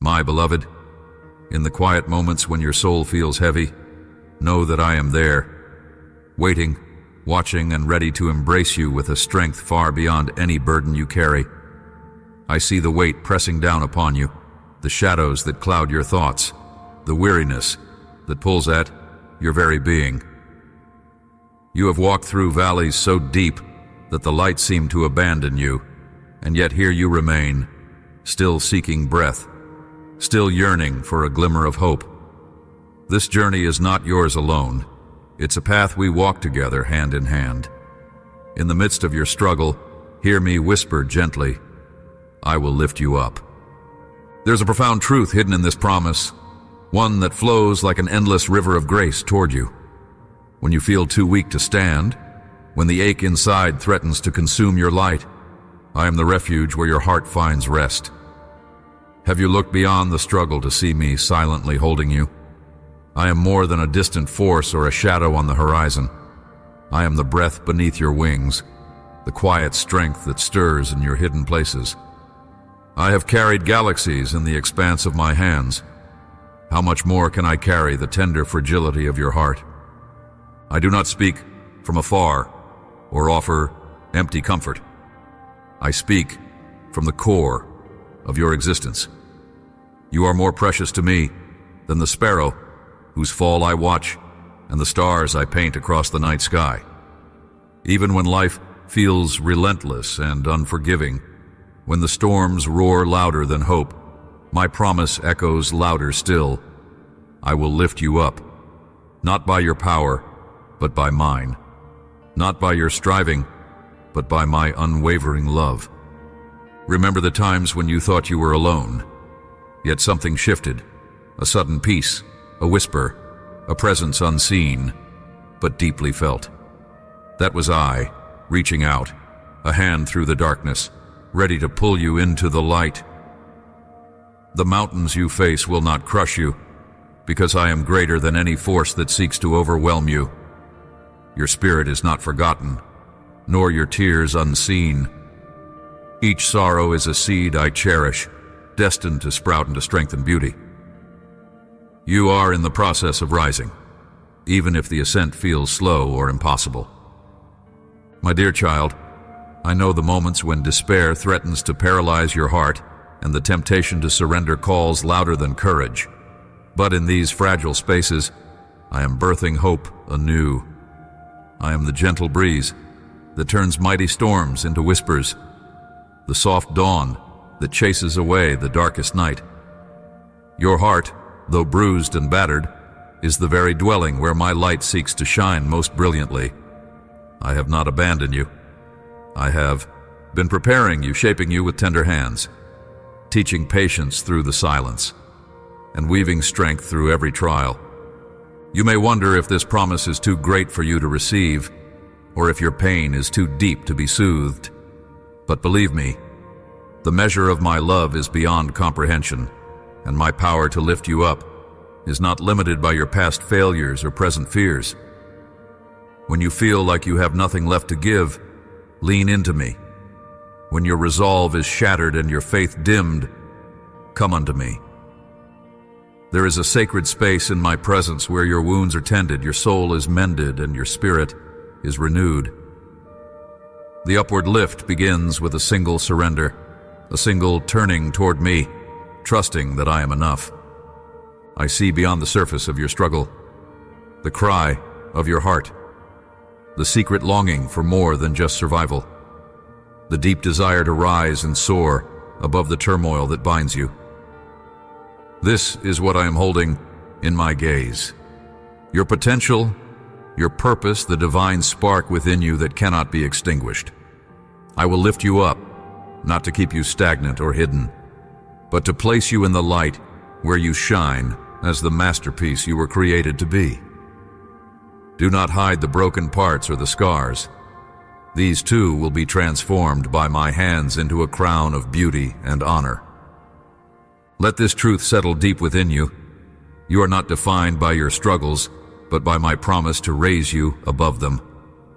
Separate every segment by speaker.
Speaker 1: My beloved, in the quiet moments when your soul feels heavy, know that I am there, waiting, watching, and ready to embrace you with a strength far beyond any burden you carry. I see the weight pressing down upon you, the shadows that cloud your thoughts, the weariness that pulls at your very being. You have walked through valleys so deep that the light seemed to abandon you, and yet here you remain, still seeking breath, still yearning for a glimmer of hope. This journey is not yours alone. It's a path we walk together hand in hand. In the midst of your struggle, hear me whisper gently, I will lift you up. There's a profound truth hidden in this promise, one that flows like an endless river of grace toward you. When you feel too weak to stand, when the ache inside threatens to consume your light, I am the refuge where your heart finds rest. Have you looked beyond the struggle to see me silently holding you? I am more than a distant force or a shadow on the horizon. I am the breath beneath your wings, the quiet strength that stirs in your hidden places. I have carried galaxies in the expanse of my hands. How much more can I carry the tender fragility of your heart? I do not speak from afar or offer empty comfort. I speak from the core of your existence. You are more precious to me than the sparrow whose fall I watch and the stars I paint across the night sky. Even when life feels relentless and unforgiving, when the storms roar louder than hope, my promise echoes louder still. I will lift you up, not by your power, but by mine. Not by your striving, but by my unwavering love. Remember the times when you thought you were alone, yet something shifted, a sudden peace, a whisper, a presence unseen, but deeply felt. That was I, reaching out, a hand through the darkness, ready to pull you into the light. The mountains you face will not crush you, because I am greater than any force that seeks to overwhelm you. Your spirit is not forgotten, nor your tears unseen. Each sorrow is a seed I cherish, destined to sprout into strength and beauty. You are in the process of rising, even if the ascent feels slow or impossible. My dear child, I know the moments when despair threatens to paralyze your heart and the temptation to surrender calls louder than courage. But in these fragile spaces, I am birthing hope anew. I am the gentle breeze that turns mighty storms into whispers, the soft dawn that chases away the darkest night. Your heart, though bruised and battered, is the very dwelling where my light seeks to shine most brilliantly. I have not abandoned you. I have been preparing you, shaping you with tender hands, teaching patience through the silence, and weaving strength through every trial. You may wonder if this promise is too great for you to receive, or if your pain is too deep to be soothed. But believe me, the measure of my love is beyond comprehension, and my power to lift you up is not limited by your past failures or present fears. When you feel like you have nothing left to give, lean into me. When your resolve is shattered and your faith dimmed, come unto me. There is a sacred space in my presence where your wounds are tended, your soul is mended, and your spirit is renewed. The upward lift begins with a single surrender, a single turning toward me, trusting that I am enough. I see beyond the surface of your struggle, the cry of your heart, the secret longing for more than just survival, the deep desire to rise and soar above the turmoil that binds you. This is what I am holding in my gaze. Your potential, your purpose, the divine spark within you that cannot be extinguished. I will lift you up, not to keep you stagnant or hidden, but to place you in the light where you shine as the masterpiece you were created to be. Do not hide the broken parts or the scars. These too will be transformed by my hands into a crown of beauty and honor. Let this truth settle deep within you. You are not defined by your struggles, but by my promise to raise you above them.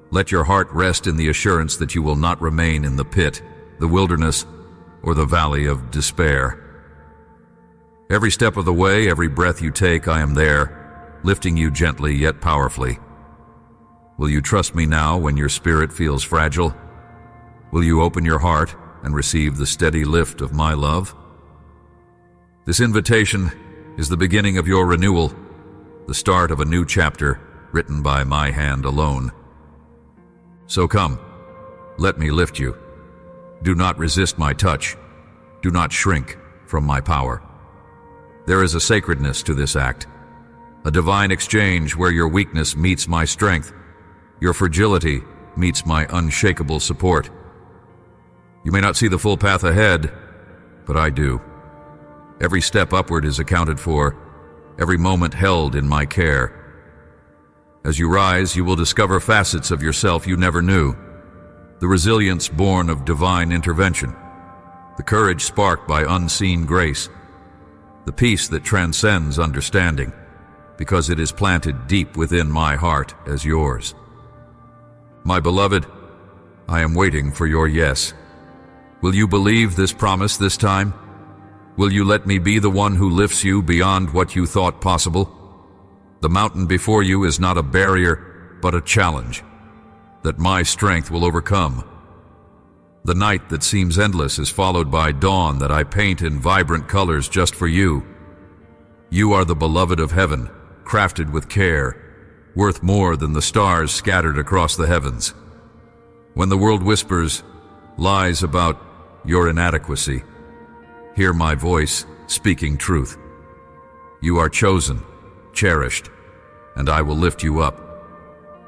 Speaker 1: Let your heart rest in the assurance that you will not remain in the pit, the wilderness, or the valley of despair. Every step of the way, every breath you take, I am there, lifting you gently yet powerfully. Will you trust me now when your spirit feels fragile? Will you open your heart and receive the steady lift of my love? This invitation is the beginning of your renewal, the start of a new chapter written by my hand alone. So come, let me lift you. Do not resist my touch. Do not shrink from my power. There is a sacredness to this act, a divine exchange where your weakness meets my strength, your fragility meets my unshakable support. You may not see the full path ahead, but I do. Every step upward is accounted for, every moment held in my care. As you rise, you will discover facets of yourself you never knew, the resilience born of divine intervention, the courage sparked by unseen grace, the peace that transcends understanding, because it is planted deep within my heart as yours. My beloved, I am waiting for your yes. Will you believe this promise this time? Will you let me be the one who lifts you beyond what you thought possible? The mountain before you is not a barrier, but a challenge that my strength will overcome. The night that seems endless is followed by dawn that I paint in vibrant colors just for you. You are the beloved of heaven, crafted with care, worth more than the stars scattered across the heavens. When the world whispers lies about your inadequacy, hear my voice speaking truth. You are chosen, cherished, and I will lift you up.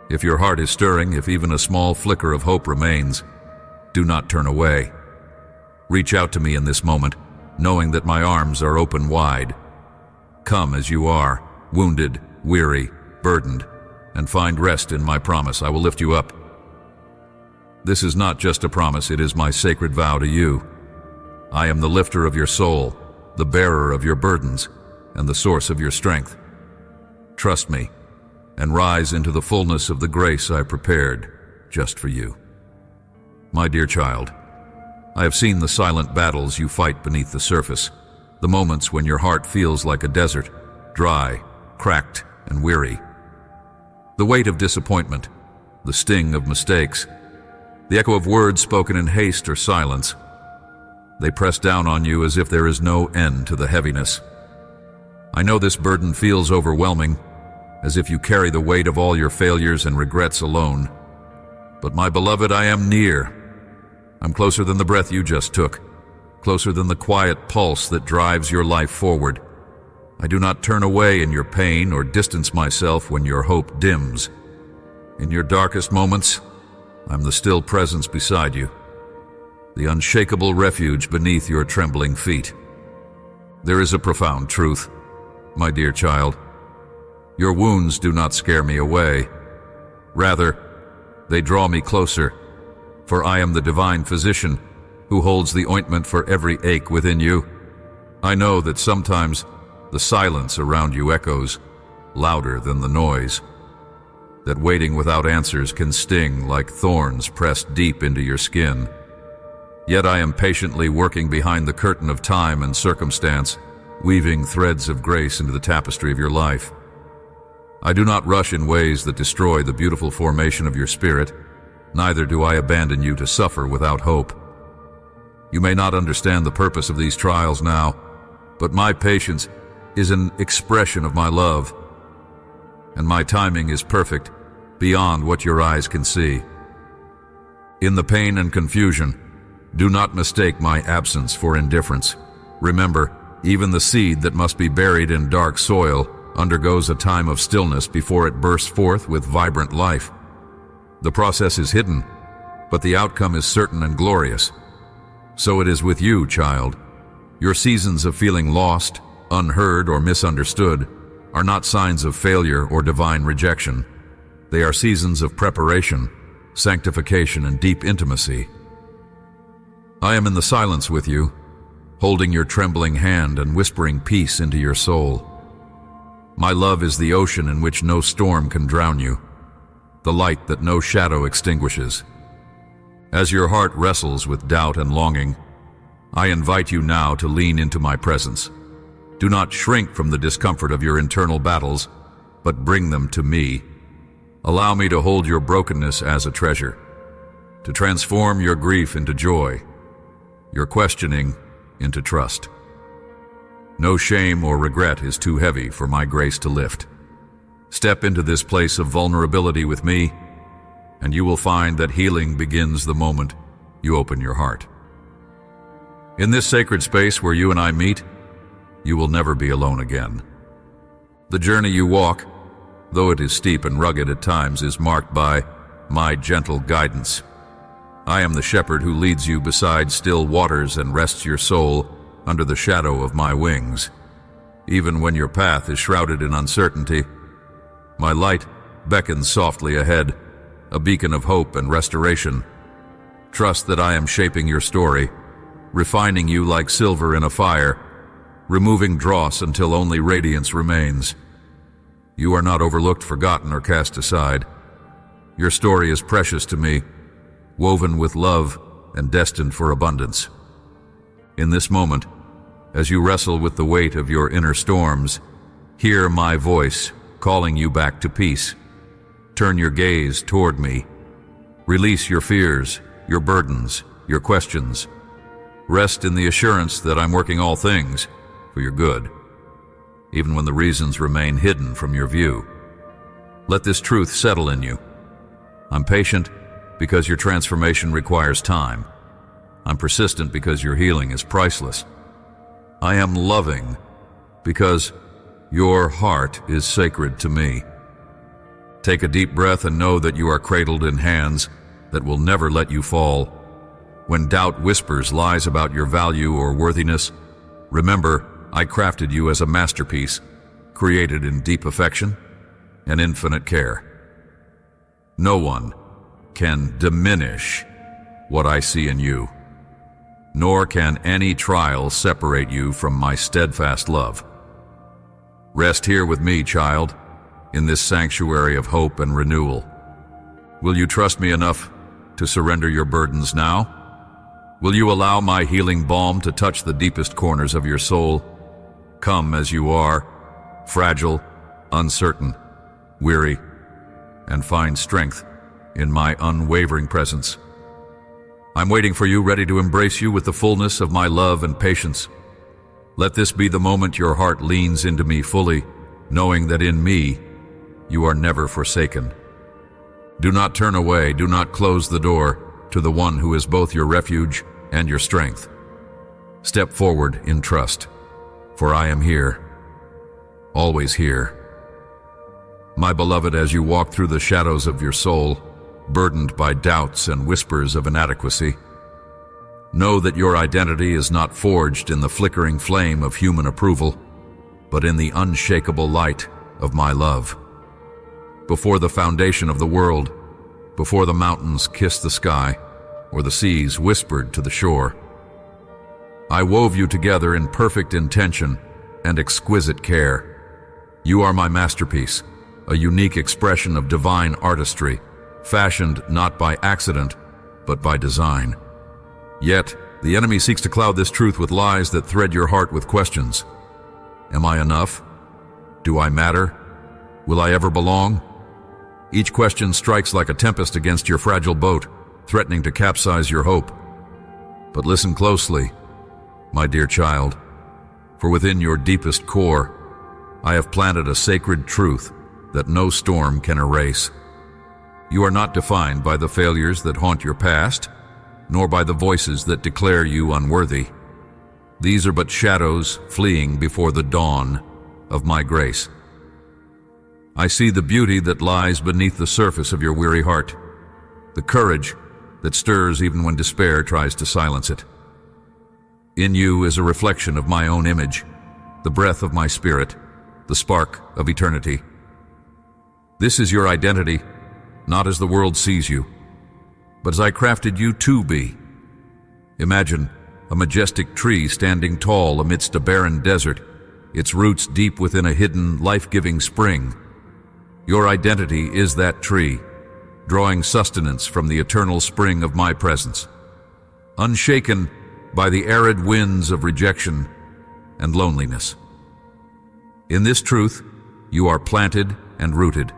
Speaker 1: If your heart is stirring, if even a small flicker of hope remains, do not turn away. Reach out to me in this moment, knowing that my arms are open wide. Come as you are, wounded, weary, burdened, and find rest in my promise. I will lift you up. This is not just a promise, it is my sacred vow to you. I am the lifter of your soul, the bearer of your burdens, and the source of your strength. Trust me, and rise into the fullness of the grace I prepared just for you. My dear child, I have seen the silent battles you fight beneath the surface, the moments when your heart feels like a desert, dry, cracked, and weary. The weight of disappointment, the sting of mistakes, the echo of words spoken in haste or silence. They press down on you as if there is no end to the heaviness. I know this burden feels overwhelming, as if you carry the weight of all your failures and regrets alone. But my beloved, I am near. I'm closer than the breath you just took, closer than the quiet pulse that drives your life forward. I do not turn away in your pain or distance myself when your hope dims. In your darkest moments, I'm the still presence beside you, the unshakable refuge beneath your trembling feet. There is a profound truth, my dear child. Your wounds do not scare me away. Rather, they draw me closer, for I am the divine physician who holds the ointment for every ache within you. I know that sometimes the silence around you echoes louder than the noise, that waiting without answers can sting like thorns pressed deep into your skin. Yet I am patiently working behind the curtain of time and circumstance, weaving threads of grace into the tapestry of your life. I do not rush in ways that destroy the beautiful formation of your spirit, neither do I abandon you to suffer without hope. You may not understand the purpose of these trials now, but my patience is an expression of my love, and my timing is perfect, beyond what your eyes can see. In the pain and confusion, do not mistake my absence for indifference. Remember, even the seed that must be buried in dark soil undergoes a time of stillness before it bursts forth with vibrant life. The process is hidden, but the outcome is certain and glorious. So it is with you, child. Your seasons of feeling lost, unheard, or misunderstood are not signs of failure or divine rejection. They are seasons of preparation, sanctification, and deep intimacy. I am in the silence with you, holding your trembling hand and whispering peace into your soul. My love is the ocean in which no storm can drown you, the light that no shadow extinguishes. As your heart wrestles with doubt and longing, I invite you now to lean into my presence. do not shrink from the discomfort of your internal battles, but bring them to me. Allow me to hold your brokenness as a treasure, to transform your grief into joy, your questioning into trust. No shame or regret is too heavy for my grace to lift. Step into this place of vulnerability with me, and you will find that healing begins the moment you open your heart. In this sacred space where you and I meet, you will never be alone again. The journey you walk, though it is steep and rugged at times, is marked by my gentle guidance. I am the shepherd who leads you beside still waters and rests your soul under the shadow of my wings. Even when your path is shrouded in uncertainty, my light beckons softly ahead, a beacon of hope and restoration. Trust that I am shaping your story, refining you like silver in a fire, removing dross until only radiance remains. You are not overlooked, forgotten, or cast aside. Your story is precious to me, woven with love and destined for abundance. In this moment, as you wrestle with the weight of your inner storms, hear my voice calling you back to peace. Turn your gaze toward me. Release your fears, your burdens, your questions. Rest in the assurance that I'm working all things for your good, even when the reasons remain hidden from your view. Let this truth settle in you. I'm patient because your transformation requires time. I'm persistent because your healing is priceless. I am loving because your heart is sacred to me. Take a deep breath and know that you are cradled in hands that will never let you fall. When doubt whispers lies about your value or worthiness, remember, I crafted you as a masterpiece, created in deep affection and infinite care. No one can diminish what I see in you, nor can any trial separate you from my steadfast love. Rest here with me, child, in this sanctuary of hope and renewal. Will you trust me enough to surrender your burdens now? Will you allow my healing balm to touch the deepest corners of your soul? Come as you are, fragile, uncertain, weary, and find strength in my unwavering presence. I'm waiting for you, ready to embrace you with the fullness of my love and patience. Let this be the moment your heart leans into me fully, knowing that in me you are never forsaken. Do not turn away, do not close the door to the one who is both your refuge and your strength. Step forward in trust, for I am here, always here. My beloved, as you walk through the shadows of your soul, burdened by doubts and whispers of inadequacy, know that your identity is not forged in the flickering flame of human approval, but in the unshakable light of my love. Before the foundation of the world, before the mountains kissed the sky, or the seas whispered to the shore, I wove you together in perfect intention and exquisite care. You are my masterpiece, a unique expression of divine artistry, fashioned not by accident, but by design. Yet, the enemy seeks to cloud this truth with lies that thread your heart with questions. Am I enough? Do I matter? Will I ever belong? Each question strikes like a tempest against your fragile boat, threatening to capsize your hope. But listen closely, my dear child, for within your deepest core, I have planted a sacred truth that no storm can erase. You are not defined by the failures that haunt your past, nor by the voices that declare you unworthy. These are but shadows fleeing before the dawn of my grace. I see the beauty that lies beneath the surface of your weary heart, the courage that stirs even when despair tries to silence it. In you is a reflection of my own image, the breath of my spirit, the spark of eternity. This is your identity, not as the world sees you, but as I crafted you to be. Imagine a majestic tree standing tall amidst a barren desert, its roots deep within a hidden, life-giving spring. Your identity is that tree, drawing sustenance from the eternal spring of my presence, unshaken by the arid winds of rejection and loneliness. In this truth, you are planted and rooted.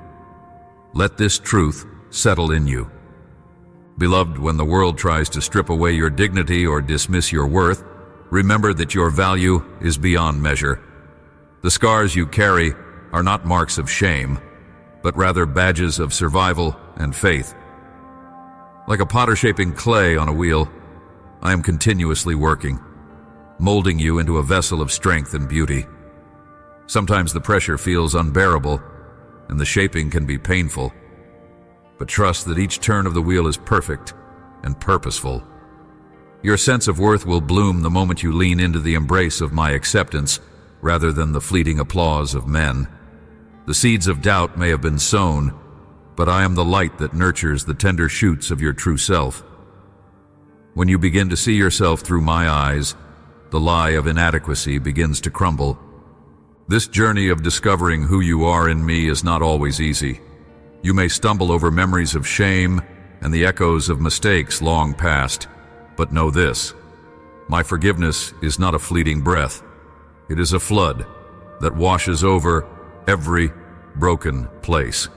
Speaker 1: Let this truth settle in you. Beloved, when the world tries to strip away your dignity or dismiss your worth, remember that your value is beyond measure. The scars you carry are not marks of shame, but rather badges of survival and faith. Like a potter shaping clay on a wheel, I am continuously working, molding you into a vessel of strength and beauty. Sometimes the pressure feels unbearable, and the shaping can be painful. But trust that each turn of the wheel is perfect and purposeful. Your sense of worth will bloom the moment you lean into the embrace of my acceptance rather than the fleeting applause of men. The seeds of doubt may have been sown, but I am the light that nurtures the tender shoots of your true self. When you begin to see yourself through my eyes, the lie of inadequacy begins to crumble. This journey of discovering who you are in me is not always easy. You may stumble over memories of shame and the echoes of mistakes long past, but know this: my forgiveness is not a fleeting breath. It is a flood that washes over every broken place.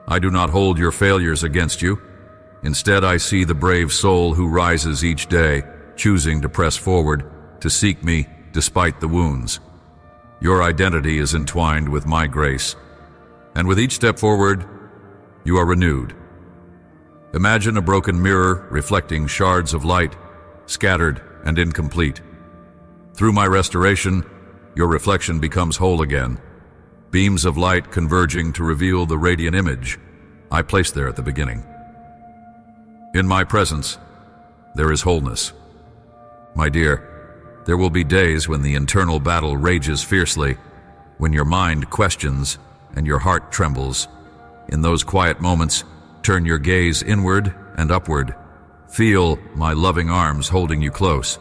Speaker 1: I do not hold your failures against you. Instead, I see the brave soul who rises each day, choosing to press forward, to seek me despite the wounds. Your identity is entwined with my grace, and with each step forward, you are renewed. Imagine a broken mirror reflecting shards of light, scattered and incomplete. Through my restoration, your reflection becomes whole again, beams of light converging to reveal the radiant image I placed there at the beginning. In my presence, there is wholeness. My dear, there will be days when the internal battle rages fiercely, when your mind questions and your heart trembles. In those quiet moments, turn your gaze inward and upward. Feel my loving arms holding you close,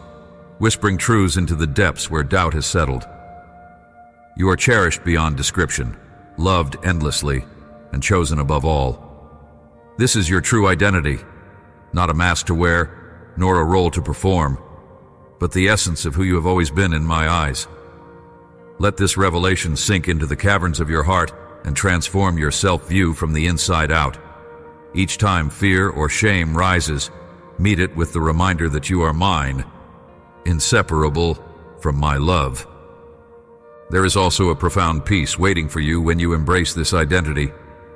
Speaker 1: whispering truths into the depths where doubt has settled. You are cherished beyond description, loved endlessly, and chosen above all. This is your true identity, not a mask to wear, nor a role to perform, but the essence of who you have always been in my eyes. Let this revelation sink into the caverns of your heart and transform your self-view from the inside out. Each time fear or shame rises, meet it with the reminder that you are mine, inseparable from my love. There is also a profound peace waiting for you when you embrace this identity.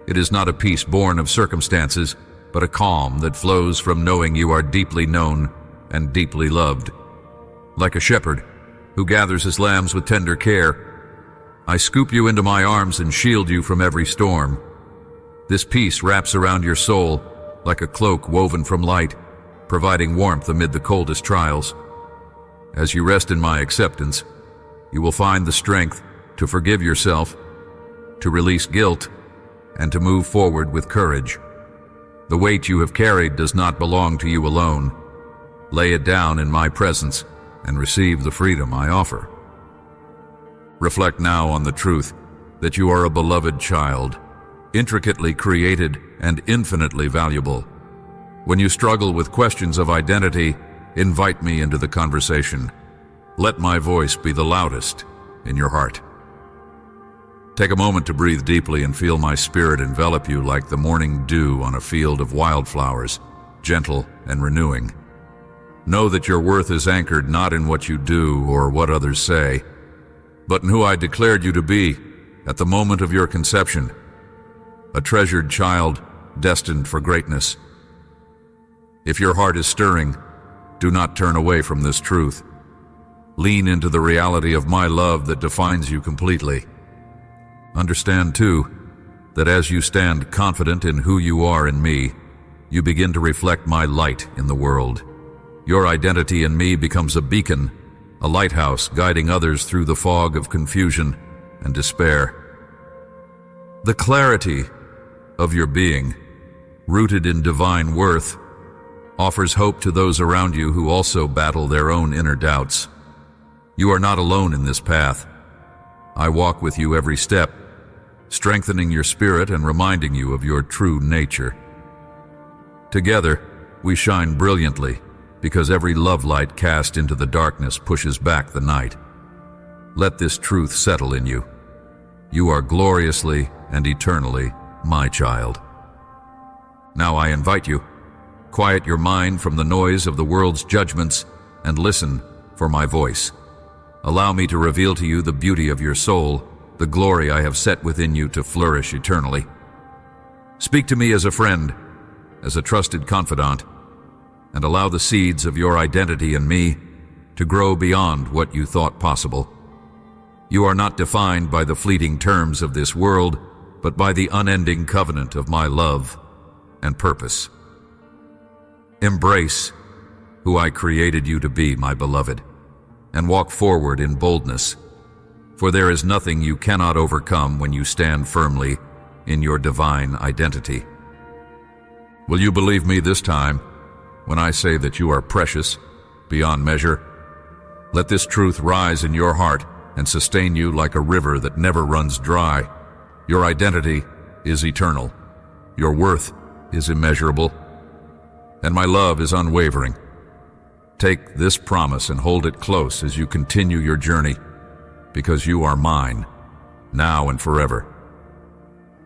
Speaker 1: It is not a peace born of circumstances, but a calm that flows from knowing you are deeply known and deeply loved. Like a shepherd who gathers his lambs with tender care, I scoop you into my arms and shield you from every storm. This peace wraps around your soul like a cloak woven from light, providing warmth amid the coldest trials. As you rest in my acceptance, you will find the strength to forgive yourself, to release guilt, and to move forward with courage. The weight you have carried does not belong to you alone. Lay it down in my presence and receive the freedom I offer. Reflect now on the truth that you are a beloved child, intricately created and infinitely valuable. When you struggle with questions of identity, invite me into the conversation. Let my voice be the loudest in your heart. Take a moment to breathe deeply and feel my spirit envelop you like the morning dew on a field of wildflowers, gentle and renewing. Know that your worth is anchored not in what you do or what others say, but in who I declared you to be at the moment of your conception, a treasured child destined for greatness. If your heart is stirring, do not turn away from this truth. Lean into the reality of my love that defines you completely. Understand, too, that as you stand confident in who you are in me, you begin to reflect my light in the world. Your identity in me becomes a beacon, a lighthouse guiding others through the fog of confusion and despair. The clarity of your being, rooted in divine worth, offers hope to those around you who also battle their own inner doubts. You are not alone in this path. I walk with you every step, strengthening your spirit and reminding you of your true nature. Together, we shine brilliantly because every love light cast into the darkness pushes back the night. Let this truth settle in you. You are gloriously and eternally my child. Now I invite you, quiet your mind from the noise of the world's judgments and listen for my voice. Allow me to reveal to you the beauty of your soul, the glory I have set within you to flourish eternally. Speak to me as a friend, as a trusted confidant, and allow the seeds of your identity in me to grow beyond what you thought possible. You are not defined by the fleeting terms of this world, but by the unending covenant of my love and purpose. Embrace who I created you to be, my beloved, and walk forward in boldness, for there is nothing you cannot overcome when you stand firmly in your divine identity. Will you believe me this time when I say that you are precious beyond measure? Let this truth rise in your heart and sustain you like a river that never runs dry. Your identity is eternal. Your worth is immeasurable. And my love is unwavering. Take this promise and hold it close as you continue your journey, because you are mine, now and forever.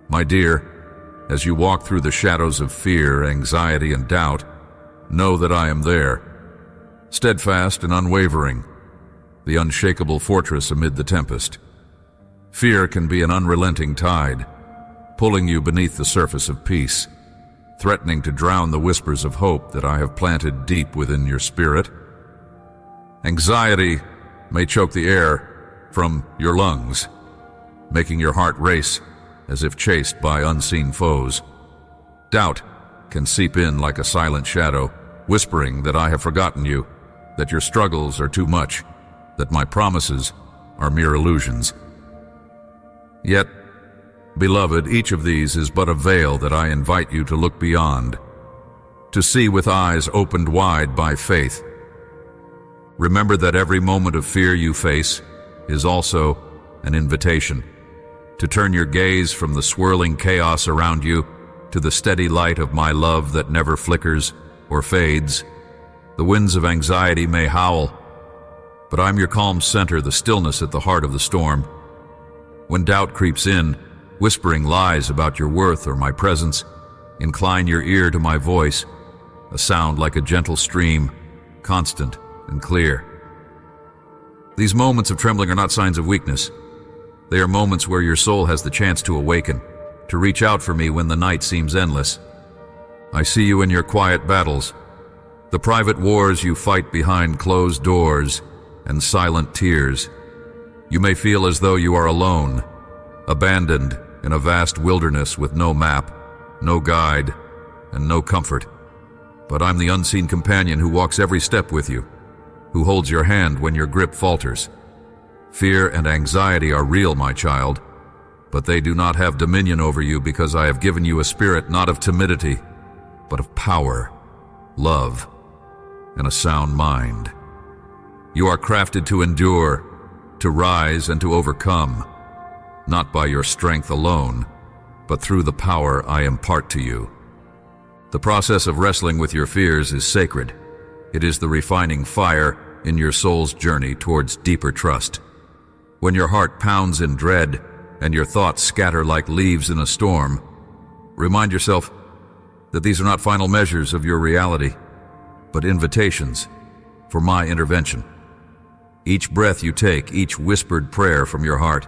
Speaker 1: My dear, as you walk through the shadows of fear, anxiety, and doubt, know that I am there, steadfast and unwavering, the unshakable fortress amid the tempest. Fear can be an unrelenting tide, pulling you beneath the surface of peace, threatening to drown the whispers of hope that I have planted deep within your spirit. Anxiety may choke the air from your lungs, making your heart race as if chased by unseen foes. Doubt can seep in like a silent shadow, whispering that I have forgotten you, that your struggles are too much, that my promises are mere illusions. Yet, beloved, each of these is but a veil that I invite you to look beyond, to see with eyes opened wide by faith. Remember that every moment of fear you face is also an invitation to turn your gaze from the swirling chaos around you to the steady light of my love that never flickers or fades. The winds of anxiety may howl, but I'm your calm center, the stillness at the heart of the storm. When doubt creeps in, whispering lies about your worth or my presence, incline your ear to my voice, a sound like a gentle stream, constant and clear. These moments of trembling are not signs of weakness. They are moments where your soul has the chance to awaken, to reach out for me when the night seems endless. I see you in your quiet battles, the private wars you fight behind closed doors and silent tears. You may feel as though you are alone, abandoned in a vast wilderness with no map, no guide, and no comfort. But I'm the unseen companion who walks every step with you, who holds your hand when your grip falters. Fear and anxiety are real, my child, but they do not have dominion over you, because I have given you a spirit not of timidity, but of power, love, and a sound mind. You are crafted to endure, to rise, and to overcome, not by your strength alone, but through the power I impart to you. The process of wrestling with your fears is sacred. It is the refining fire in your soul's journey towards deeper trust. When your heart pounds in dread and your thoughts scatter like leaves in a storm, remind yourself that these are not final measures of your reality, but invitations for my intervention. Each breath you take, each whispered prayer from your heart,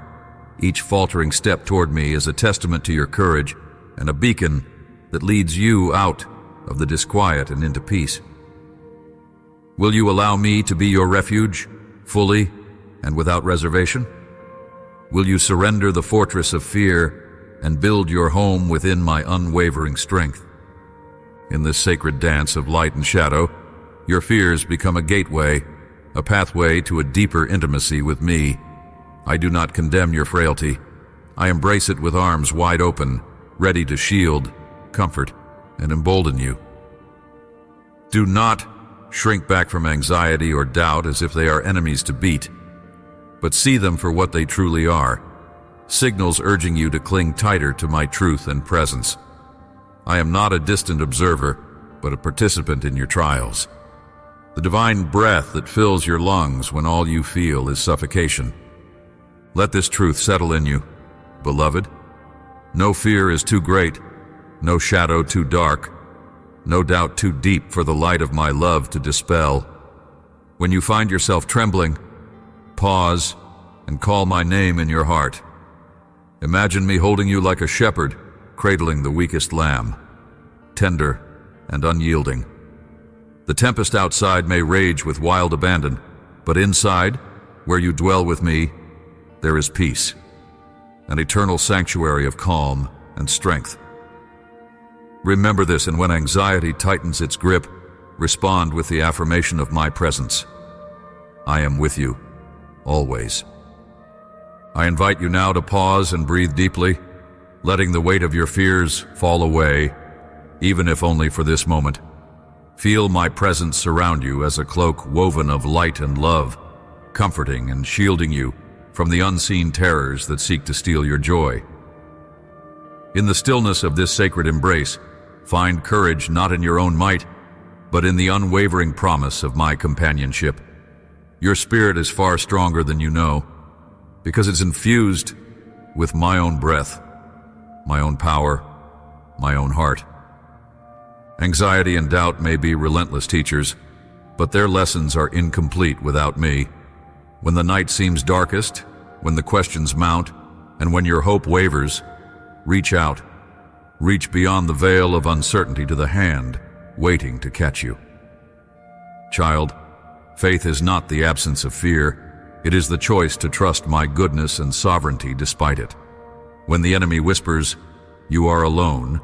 Speaker 1: each faltering step toward me is a testament to your courage and a beacon that leads you out of the disquiet and into peace. Will you allow me to be your refuge, fully and without reservation? Will you surrender the fortress of fear and build your home within my unwavering strength? In this sacred dance of light and shadow, your fears become a gateway, a pathway to a deeper intimacy with me. I do not condemn your frailty. I embrace it with arms wide open, ready to shield, comfort, and embolden you. Do not shrink back from anxiety or doubt as if they are enemies to beat, but see them for what they truly are, signals urging you to cling tighter to my truth and presence. I am not a distant observer, but a participant in your trials. The divine breath that fills your lungs when all you feel is suffocation. Let this truth settle in you. beloved. No fear is too great, no shadow too dark, no doubt too deep for the light of my love to dispel. When you find yourself trembling, pause and call my name in your heart. Imagine me holding you like a shepherd, cradling the weakest lamb, tender and unyielding. The tempest outside may rage with wild abandon, but inside, where you dwell with me, there is peace, an eternal sanctuary of calm and strength. Remember this, and when anxiety tightens its grip, respond with the affirmation of my presence. I am with you, always. I invite you now to pause and breathe deeply, letting the weight of your fears fall away, even if only for this moment. Feel my presence surround you as a cloak woven of light and love, comforting and shielding you from the unseen terrors that seek to steal your joy. In the stillness of this sacred embrace, find courage not in your own might, but in the unwavering promise of my companionship. Your spirit is far stronger than you know, because it's infused with my own breath, my own power, my own heart. Anxiety and doubt may be relentless teachers, but their lessons are incomplete without me. When the night seems darkest, when the questions mount, and when your hope wavers, reach out. Reach beyond the veil of uncertainty to the hand waiting to catch you. Child, faith is not the absence of fear. It is the choice to trust my goodness and sovereignty despite it. When the enemy whispers, "You are alone,"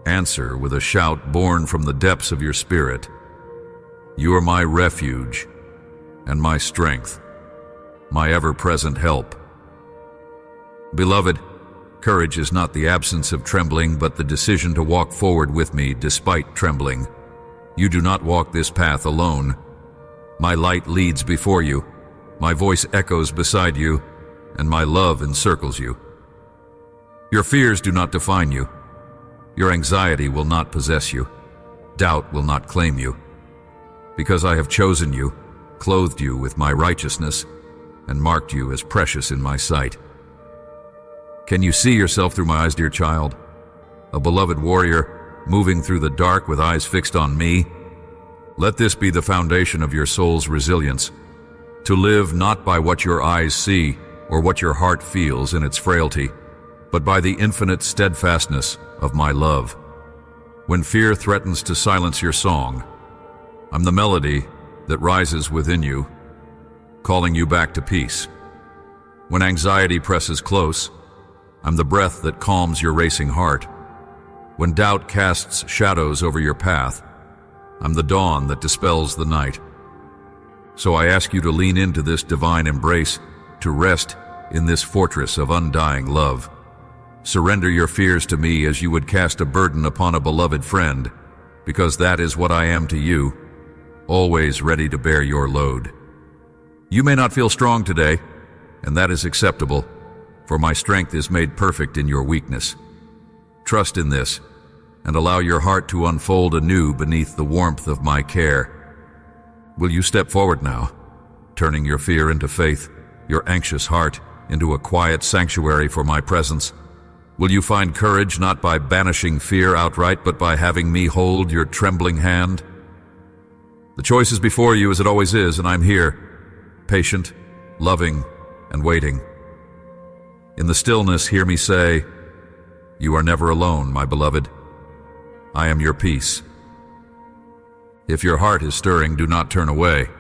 Speaker 1: answer with a shout born from the depths of your spirit. You are my refuge and my strength, my ever-present help. Beloved, courage is not the absence of trembling, but the decision to walk forward with me despite trembling. You do not walk this path alone. My light leads before you, my voice echoes beside you, and my love encircles you. Your fears do not define you. Your anxiety will not possess you. Doubt will not claim you. Because I have chosen you, clothed you with my righteousness, and marked you as precious in my sight. Can you see yourself through my eyes, dear child? A beloved warrior, moving through the dark with eyes fixed on me? Let this be the foundation of your soul's resilience, to live not by what your eyes see or what your heart feels in its frailty, but by the infinite steadfastness of my love. When fear threatens to silence your song, I'm the melody that rises within you, calling you back to peace. When anxiety presses close, I'm the breath that calms your racing heart. When doubt casts shadows over your path, I'm the dawn that dispels the night. So I ask you to lean into this divine embrace, to rest in this fortress of undying love. Surrender your fears to me as you would cast a burden upon a beloved friend, because that is what I am to you, always ready to bear your load. You may not feel strong today, and that is acceptable, for my strength is made perfect in your weakness. Trust in this, and allow your heart to unfold anew beneath the warmth of my care. Will you step forward now, turning your fear into faith, your anxious heart into a quiet sanctuary for my presence? Will you find courage not by banishing fear outright, but by having me hold your trembling hand? The choice is before you as it always is, and I'm here, patient, loving, and waiting. In the stillness, hear me say, "You are never alone, my beloved. I am your peace." If your heart is stirring, do not turn away.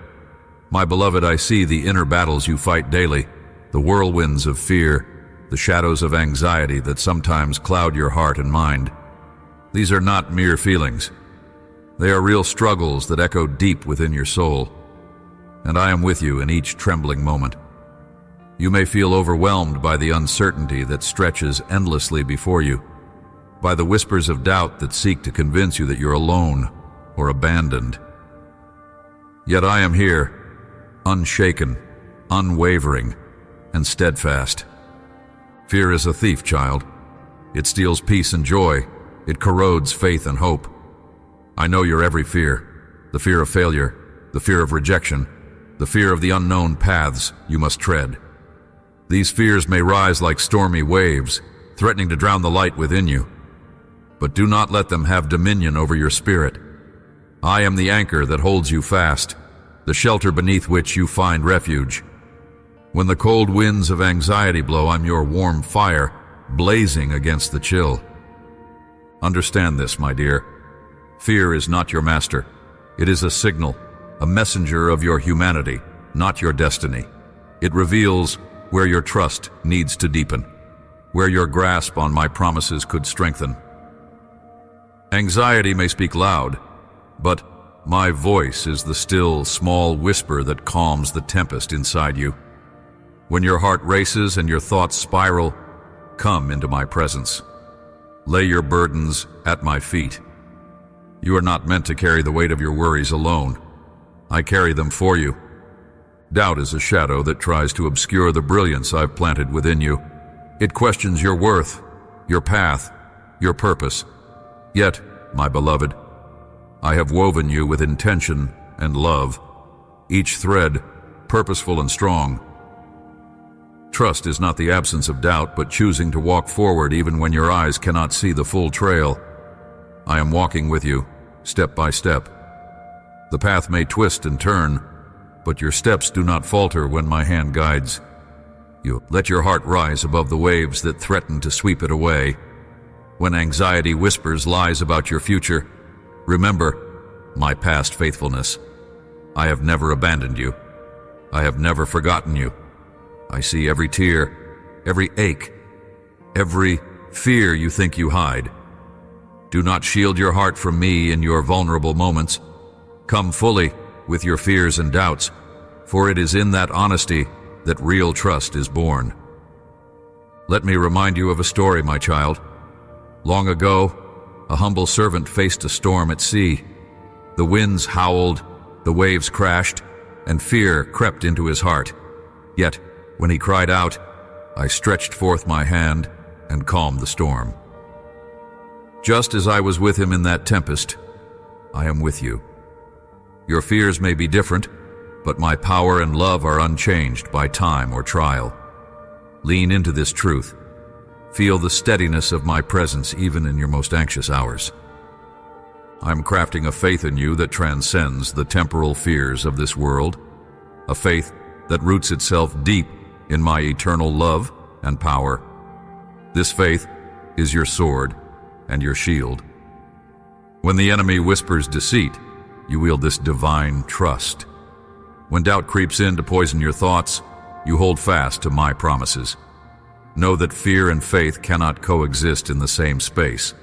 Speaker 1: My beloved, I see the inner battles you fight daily, the whirlwinds of fear, the shadows of anxiety that sometimes cloud your heart and mind. These are not mere feelings. They are real struggles that echo deep within your soul, and I am with you in each trembling moment. You may feel overwhelmed by the uncertainty that stretches endlessly before you, by the whispers of doubt that seek to convince you that you're alone or abandoned. Yet I am here, unshaken, unwavering, and steadfast. Fear is a thief, child. It steals peace and joy. It corrodes faith and hope. I know your every fear, the fear of failure, the fear of rejection, the fear of the unknown paths you must tread. These fears may rise like stormy waves, threatening to drown the light within you. But do not let them have dominion over your spirit. I am the anchor that holds you fast, the shelter beneath which you find refuge. When the cold winds of anxiety blow, I'm your warm fire, blazing against the chill. Understand this, my dear. Fear is not your master. It is a signal, a messenger of your humanity, not your destiny. It reveals where your trust needs to deepen, where your grasp on my promises could strengthen. Anxiety may speak loud, but my voice is the still, small whisper that calms the tempest inside you. When your heart races and your thoughts spiral, come into my presence. Lay your burdens at my feet. You are not meant to carry the weight of your worries alone. I carry them for you. Doubt is a shadow that tries to obscure the brilliance I've planted within you. It questions your worth, your path, your purpose. Yet, my beloved, I have woven you with intention and love, each thread purposeful and strong. Trust is not the absence of doubt, but choosing to walk forward even when your eyes cannot see the full trail. I am walking with you, step by step. The path may twist and turn, but your steps do not falter when my hand guides. You let your heart rise above the waves that threaten to sweep it away. When anxiety whispers lies about your future, remember my past faithfulness. I have never abandoned you. I have never forgotten you. I see every tear, every ache, every fear you think you hide. Do not shield your heart from me in your vulnerable moments. Come fully with your fears and doubts, for it is in that honesty that real trust is born. Let me remind you of a story, my child. Long ago, a humble servant faced a storm at sea. The winds howled, the waves crashed, and fear crept into his heart. Yet, when he cried out, I stretched forth my hand and calmed the storm. Just as I was with him in that tempest, I am with you. Your fears may be different, but my power and love are unchanged by time or trial. Lean into this truth. Feel the steadiness of my presence even in your most anxious hours. I'm crafting a faith in you that transcends the temporal fears of this world, a faith that roots itself deep in my eternal love and power. This faith is your sword and your shield. When the enemy whispers deceit, you wield this divine trust. When doubt creeps in to poison your thoughts, you hold fast to my promises. Know that fear and faith cannot coexist in the same space.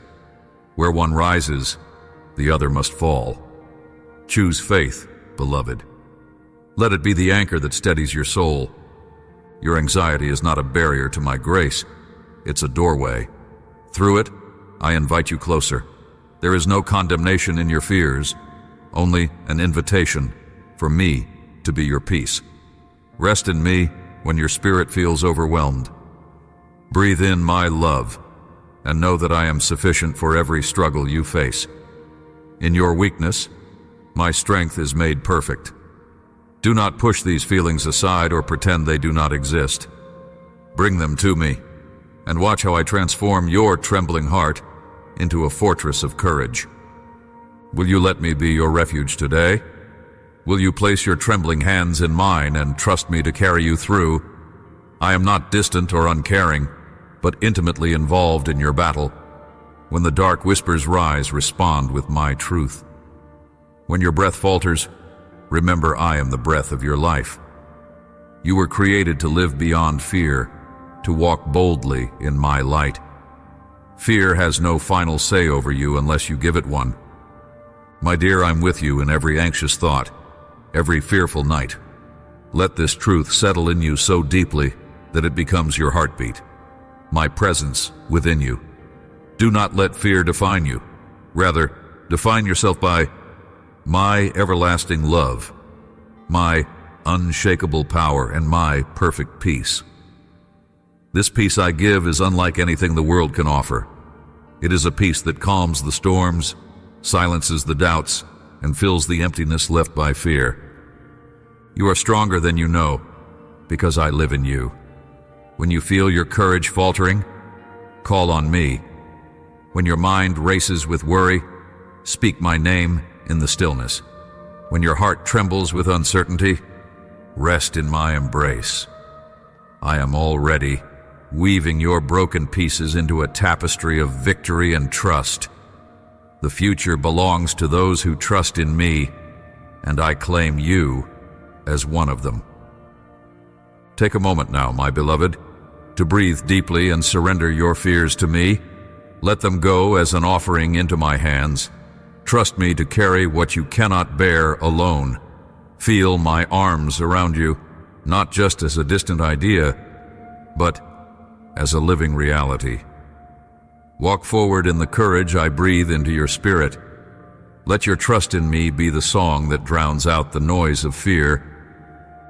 Speaker 1: Where one rises, the other must fall. Choose faith, beloved. Let it be the anchor that steadies your soul. Your anxiety is not a barrier to my grace. It's a doorway. Through it, I invite you closer. There is no condemnation in your fears, only an invitation for me to be your peace. Rest in me when your spirit feels overwhelmed. Breathe in my love and know that I am sufficient for every struggle you face. In your weakness, my strength is made perfect. Do not push these feelings aside or pretend they do not exist. Bring them to me and watch how I transform your trembling heart into a fortress of courage. Will you let me be your refuge today? Will you place your trembling hands in mine and trust me to carry you through? I am not distant or uncaring, but intimately involved in your battle. When the dark whispers rise, respond with my truth. When your breath falters, remember I am the breath of your life. You were created to live beyond fear, to walk boldly in my light. Fear has no final say over you unless you give it one. My dear, I'm with you in every anxious thought, every fearful night. Let this truth settle in you so deeply that it becomes your heartbeat, my presence within you. Do not let fear define you. Rather, define yourself by my everlasting love, my unshakable power, and my perfect peace. This peace I give is unlike anything the world can offer. It is a peace that calms the storms, silences the doubts, and fills the emptiness left by fear. You are stronger than you know, because I live in you. When you feel your courage faltering, call on me. When your mind races with worry, speak my name in the stillness. When your heart trembles with uncertainty, rest in my embrace. I am already weaving your broken pieces into a tapestry of victory and trust. The future belongs to those who trust in me, and I claim you as one of them. Take a moment now, my beloved, to breathe deeply and surrender your fears to me. Let them go as an offering into my hands. Trust me to carry what you cannot bear alone. Feel my arms around you, not just as a distant idea, but as a living reality. Walk forward in the courage I breathe into your spirit. Let your trust in me be the song that drowns out the noise of fear.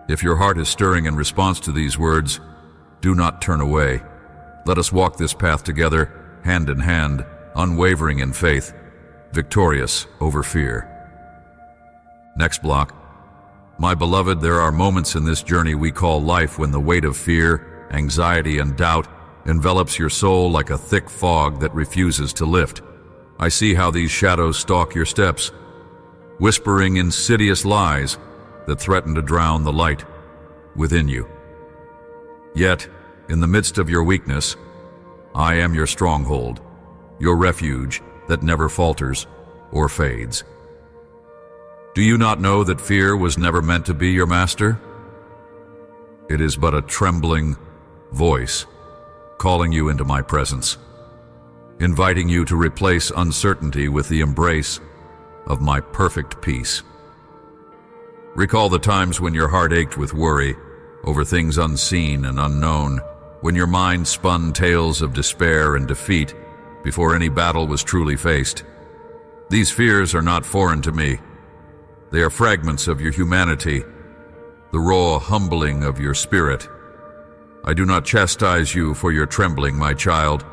Speaker 1: If your heart is stirring in response to these words, do not turn away. Let us walk this path together, hand in hand, unwavering in faith, victorious over fear. Next block. My beloved, there are moments in this journey we call life when the weight of fear, anxiety, and doubt envelops your soul like a thick fog that refuses to lift. I see how these shadows stalk your steps, whispering insidious lies that threaten to drown the light within you. Yet, in the midst of your weakness, I am your stronghold, your refuge that never falters or fades. Do you not know that fear was never meant to be your master? It is but a trembling voice calling you into my presence, inviting you to replace uncertainty with the embrace of my perfect peace. Recall the times when your heart ached with worry over things unseen and unknown, when your mind spun tales of despair and defeat before any battle was truly faced. These fears are not foreign to me. They are fragments of your humanity, the raw humbling of your spirit. I do not chastise you for your trembling, my child,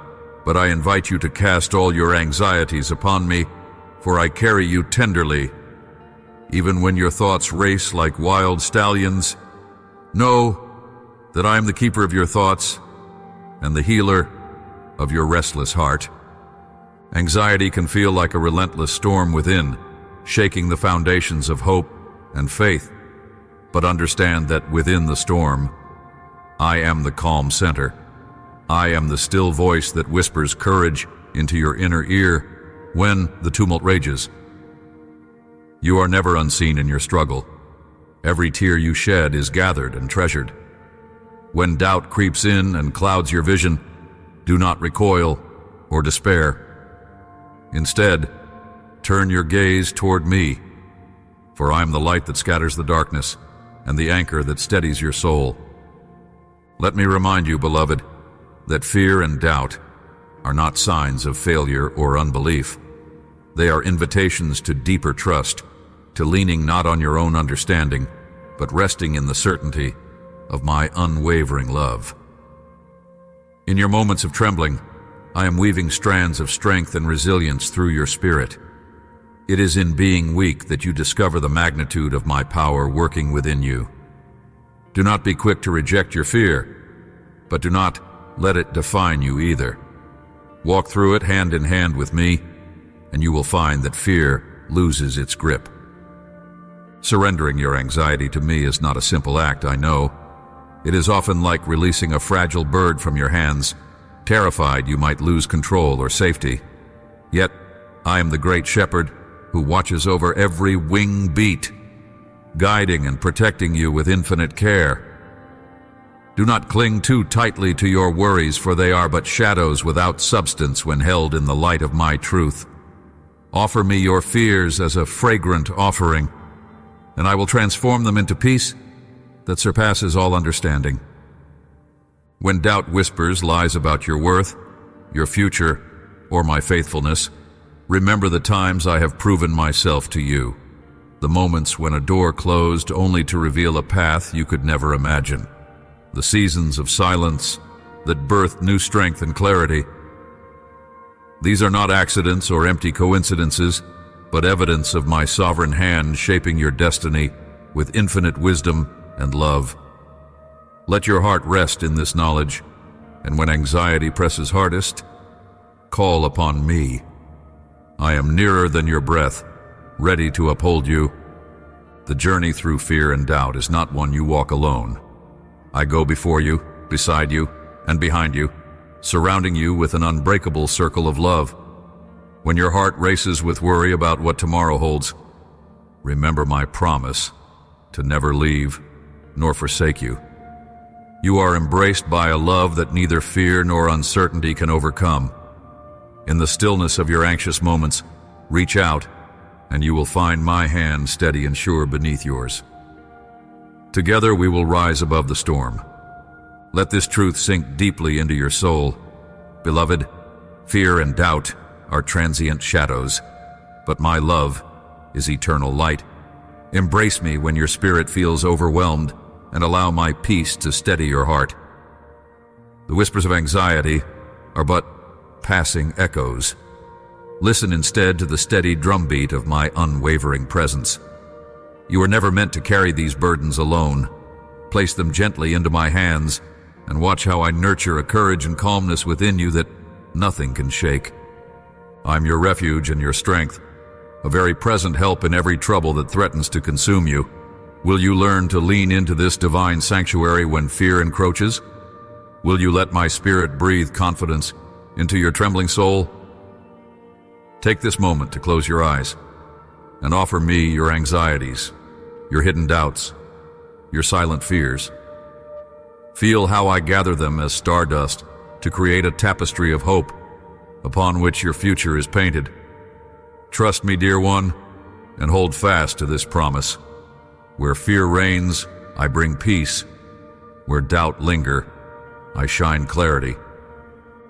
Speaker 1: but I invite you to cast all your anxieties upon me, for I carry you tenderly. Even when your thoughts race like wild stallions, know that I am the keeper of your thoughts and the healer of your restless heart. Anxiety can feel like a relentless storm within, shaking the foundations of hope and faith. But understand that within the storm, I am the calm center. I am the still voice that whispers courage into your inner ear when the tumult rages. You are never unseen in your struggle. Every tear you shed is gathered and treasured. When doubt creeps in and clouds your vision, do not recoil or despair. Instead, turn your gaze toward me, for I am the light that scatters the darkness and the anchor that steadies your soul. Let me remind you, beloved, that fear and doubt are not signs of failure or unbelief. They are invitations to deeper trust, to leaning not on your own understanding, but resting in the certainty of my unwavering love. In your moments of trembling, I am weaving strands of strength and resilience through your spirit. It is in being weak that you discover the magnitude of my power working within you. Do not be quick to reject your fear, but do not let it define you either. Walk through it hand in hand with me, and you will find that fear loses its grip. Surrendering your anxiety to me is not a simple act, I know. It is often like releasing a fragile bird from your hands, terrified you might lose control or safety. Yet, I am the great shepherd who watches over every wing beat, guiding and protecting you with infinite care. Do not cling too tightly to your worries, for they are but shadows without substance when held in the light of my truth. Offer me your fears as a fragrant offering, and I will transform them into peace that surpasses all understanding. When doubt whispers lies about your worth, your future, or my faithfulness, remember the times I have proven myself to you, the moments when a door closed only to reveal a path you could never imagine, the seasons of silence that birthed new strength and clarity. These are not accidents or empty coincidences, but evidence of my sovereign hand shaping your destiny with infinite wisdom and love. Let your heart rest in this knowledge, and when anxiety presses hardest, call upon me. I am nearer than your breath, ready to uphold you. The journey through fear and doubt is not one you walk alone. I go before you, beside you, and behind you, surrounding you with an unbreakable circle of love. When your heart races with worry about what tomorrow holds, remember my promise to never leave nor forsake you. You are embraced by a love that neither fear nor uncertainty can overcome. In the stillness of your anxious moments, reach out, and you will find my hand steady and sure beneath yours. Together we will rise above the storm. Let this truth sink deeply into your soul. Beloved, fear and doubt are transient shadows, but my love is eternal light. Embrace me when your spirit feels overwhelmed, and allow my peace to steady your heart. The whispers of anxiety are but passing echoes. Listen instead to the steady drumbeat of my unwavering presence. You are never meant to carry these burdens alone. Place them gently into my hands, and watch how I nurture a courage and calmness within you that nothing can shake. I'm your refuge and your strength, a very present help in every trouble that threatens to consume you. Will you learn to lean into this divine sanctuary when fear encroaches? Will you let my spirit breathe confidence into your trembling soul? Take this moment to close your eyes and offer me your anxieties, your hidden doubts, your silent fears. Feel how I gather them as stardust to create a tapestry of hope upon which your future is painted. Trust me, dear one, and hold fast to this promise. Where fear reigns, I bring peace. Where doubt linger, I shine clarity.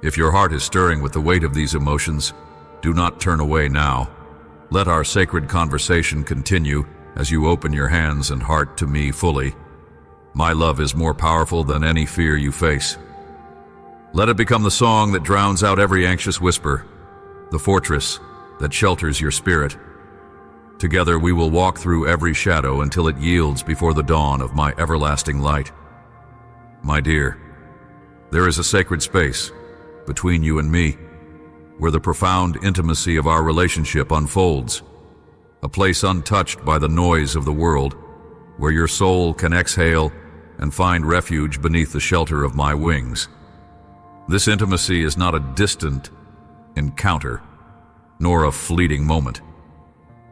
Speaker 1: If your heart is stirring with the weight of these emotions, do not turn away now. Let our sacred conversation continue as you open your hands and heart to me fully. My love is more powerful than any fear you face. Let it become the song that drowns out every anxious whisper, the fortress that shelters your spirit. Together we will walk through every shadow until it yields before the dawn of my everlasting light. My dear, there is a sacred space between you and me, where the profound intimacy of our relationship unfolds, a place untouched by the noise of the world, where your soul can exhale and find refuge beneath the shelter of my wings. This intimacy is not a distant encounter, nor a fleeting moment.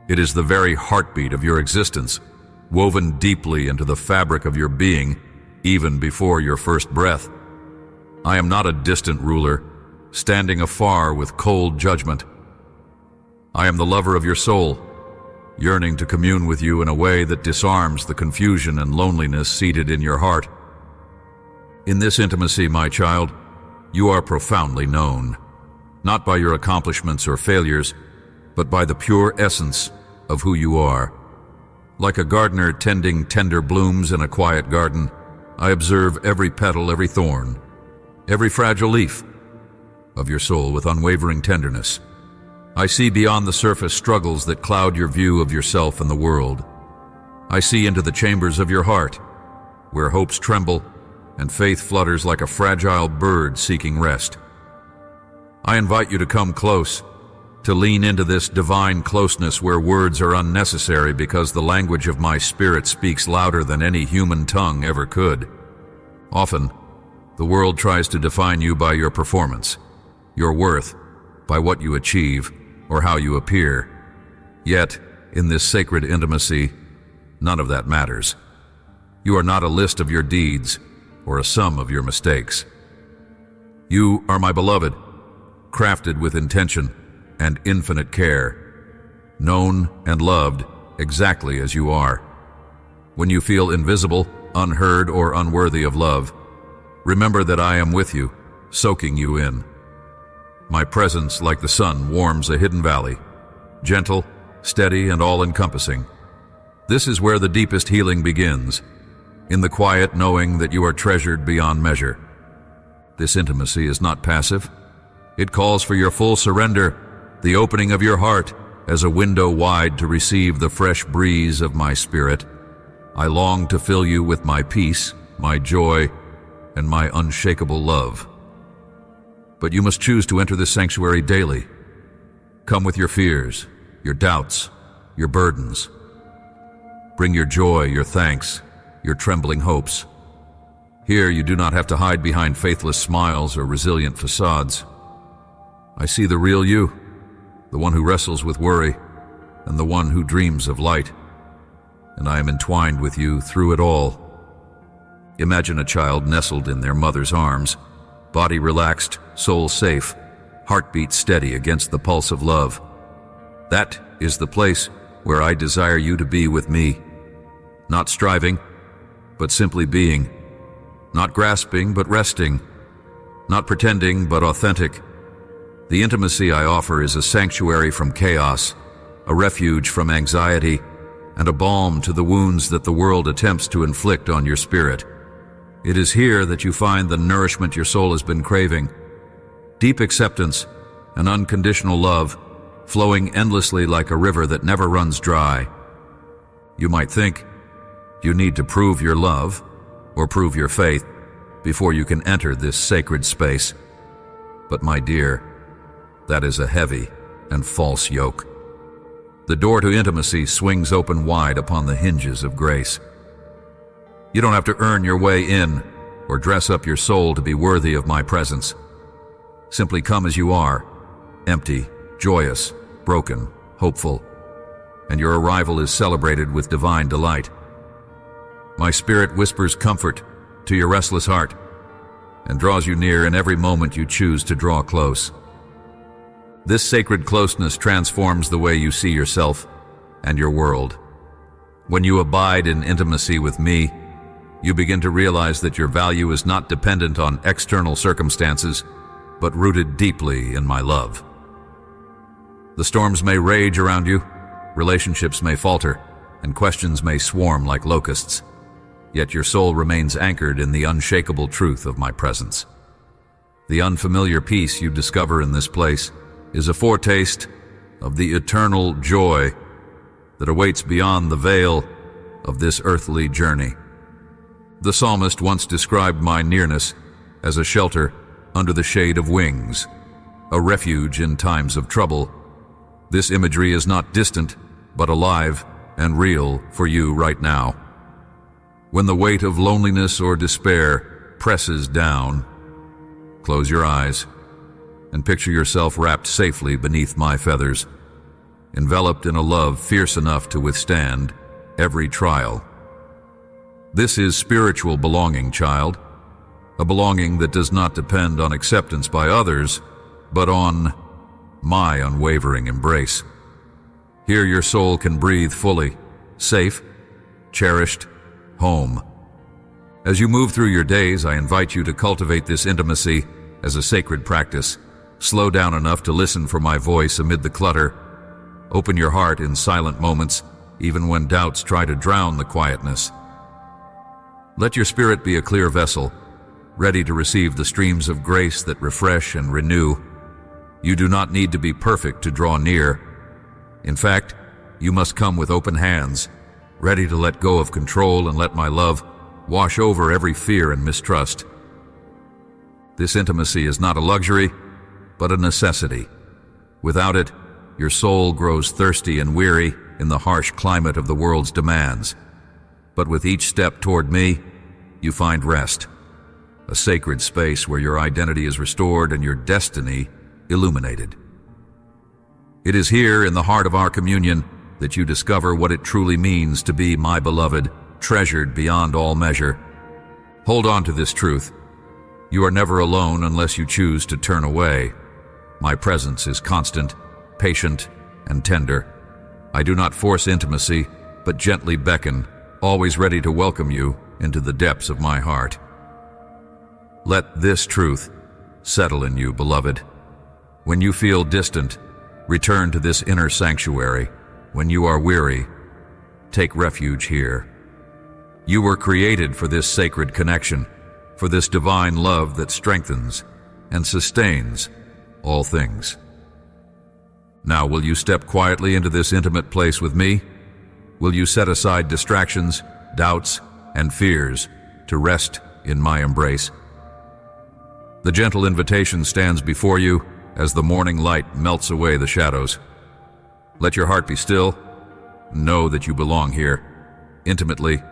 Speaker 1: It is the very heartbeat of your existence, woven deeply into the fabric of your being, even before your first breath. I am not a distant ruler, standing afar with cold judgment. I am the lover of your soul, yearning to commune with you in a way that disarms the confusion and loneliness seated in your heart. In this intimacy, my child, you are profoundly known, not by your accomplishments or failures, but by the pure essence of who you are. Like a gardener tending tender blooms in a quiet garden, I observe every petal, every thorn, every fragile leaf of your soul with unwavering tenderness. I see beyond the surface struggles that cloud your view of yourself and the world. I see into the chambers of your heart, where hopes tremble and faith flutters like a fragile bird seeking rest. I invite you to come close, to lean into this divine closeness where words are unnecessary because the language of my spirit speaks louder than any human tongue ever could. Often, the world tries to define you by your performance, your worth, by what you achieve, or how you appear. Yet, in this sacred intimacy, none of that matters. You are not a list of your deeds or a sum of your mistakes. You are my beloved, crafted with intention and infinite care, known and loved exactly as you are. When you feel invisible, unheard, or unworthy of love, remember that I am with you, soaking you in. My presence, like the sun, warms a hidden valley, gentle, steady, and all-encompassing. This is where the deepest healing begins, in the quiet knowing that you are treasured beyond measure. This intimacy is not passive. It calls for your full surrender, the opening of your heart as a window wide to receive the fresh breeze of my spirit. I long to fill you with my peace, my joy, and my unshakable love. But you must choose to enter this sanctuary daily. Come with your fears, your doubts, your burdens. Bring your joy, your thanks, your trembling hopes. Here you do not have to hide behind faithless smiles or resilient facades. I see the real you, the one who wrestles with worry, and the one who dreams of light. And I am entwined with you through it all. Imagine a child nestled in their mother's arms, body relaxed, soul safe, heartbeat steady against the pulse of love. That is the place where I desire you to be with me. Not striving, but simply being. Not grasping, but resting. Not pretending, but authentic. The intimacy I offer is a sanctuary from chaos, a refuge from anxiety, and a balm to the wounds that the world attempts to inflict on your spirit. It is here that you find the nourishment your soul has been craving. Deep acceptance and unconditional love, flowing endlessly like a river that never runs dry. You might think you need to prove your love or prove your faith before you can enter this sacred space. But my dear, that is a heavy and false yoke. The door to intimacy swings open wide upon the hinges of grace. You don't have to earn your way in or dress up your soul to be worthy of my presence. Simply come as you are, empty, joyous, broken, hopeful, and your arrival is celebrated with divine delight. My spirit whispers comfort to your restless heart and draws you near in every moment you choose to draw close. This sacred closeness transforms the way you see yourself and your world. When you abide in intimacy with me, you begin to realize that your value is not dependent on external circumstances, but rooted deeply in my love. The storms may rage around you, relationships may falter, and questions may swarm like locusts, yet your soul remains anchored in the unshakable truth of my presence. The unfamiliar peace you discover in this place is a foretaste of the eternal joy that awaits beyond the veil of this earthly journey. The psalmist once described my nearness as a shelter under the shade of wings, a refuge in times of trouble. This imagery is not distant, but alive and real for you right now. When the weight of loneliness or despair presses down, close your eyes and picture yourself wrapped safely beneath my feathers, enveloped in a love fierce enough to withstand every trial. This is spiritual belonging, child, a belonging that does not depend on acceptance by others, but on my unwavering embrace. Here your soul can breathe fully, safe, cherished, home. As you move through your days, I invite you to cultivate this intimacy as a sacred practice. Slow down enough to listen for my voice amid the clutter. Open your heart in silent moments, even when doubts try to drown the quietness. Let your spirit be a clear vessel, ready to receive the streams of grace that refresh and renew. You do not need to be perfect to draw near. In fact, you must come with open hands, ready to let go of control and let my love wash over every fear and mistrust. This intimacy is not a luxury, but a necessity. Without it, your soul grows thirsty and weary in the harsh climate of the world's demands. But with each step toward me, you find rest, a sacred space where your identity is restored and your destiny illuminated. It is here in the heart of our communion that you discover what it truly means to be my beloved, treasured beyond all measure. Hold on to this truth. You are never alone unless you choose to turn away. My presence is constant, patient, and tender. I do not force intimacy, but gently beckon, always ready to welcome you into the depths of my heart. Let this truth settle in you, beloved. When you feel distant, return to this inner sanctuary. When you are weary, take refuge here. You were created for this sacred connection, for this divine love that strengthens and sustains all things. Now, will you step quietly into this intimate place with me? Will you set aside distractions, doubts, and fears, to rest in my embrace. The gentle invitation stands before you as the morning light melts away the shadows. Let your heart be still. Know that you belong here, intimately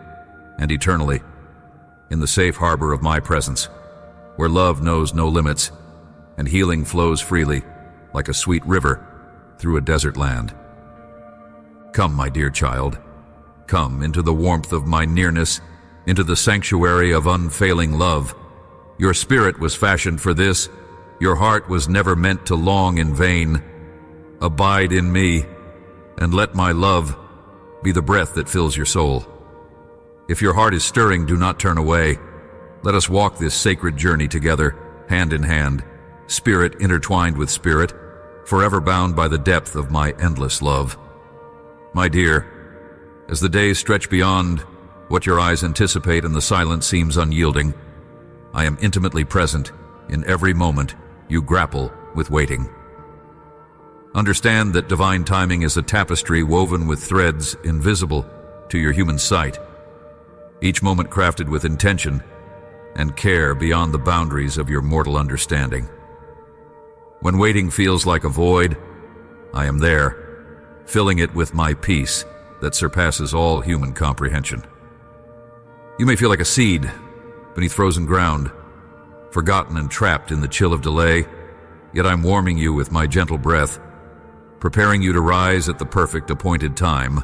Speaker 1: and eternally, in the safe harbor of my presence, where love knows no limits and healing flows freely like a sweet river through a desert land. Come, my dear child. Come into the warmth of my nearness, into the sanctuary of unfailing love. Your spirit was fashioned for this. Your heart was never meant to long in vain. Abide in me, and let my love be the breath that fills your soul. If your heart is stirring, do not turn away. Let us walk this sacred journey together, hand in hand, spirit intertwined with spirit, forever bound by the depth of my endless love. My dear, as the days stretch beyond what your eyes anticipate and the silence seems unyielding, I am intimately present in every moment you grapple with waiting. Understand that divine timing is a tapestry woven with threads invisible to your human sight, each moment crafted with intention and care beyond the boundaries of your mortal understanding. When waiting feels like a void, I am there, filling it with my peace that surpasses all human comprehension. You may feel like a seed beneath frozen ground, forgotten and trapped in the chill of delay, yet I'm warming you with my gentle breath, preparing you to rise at the perfect appointed time.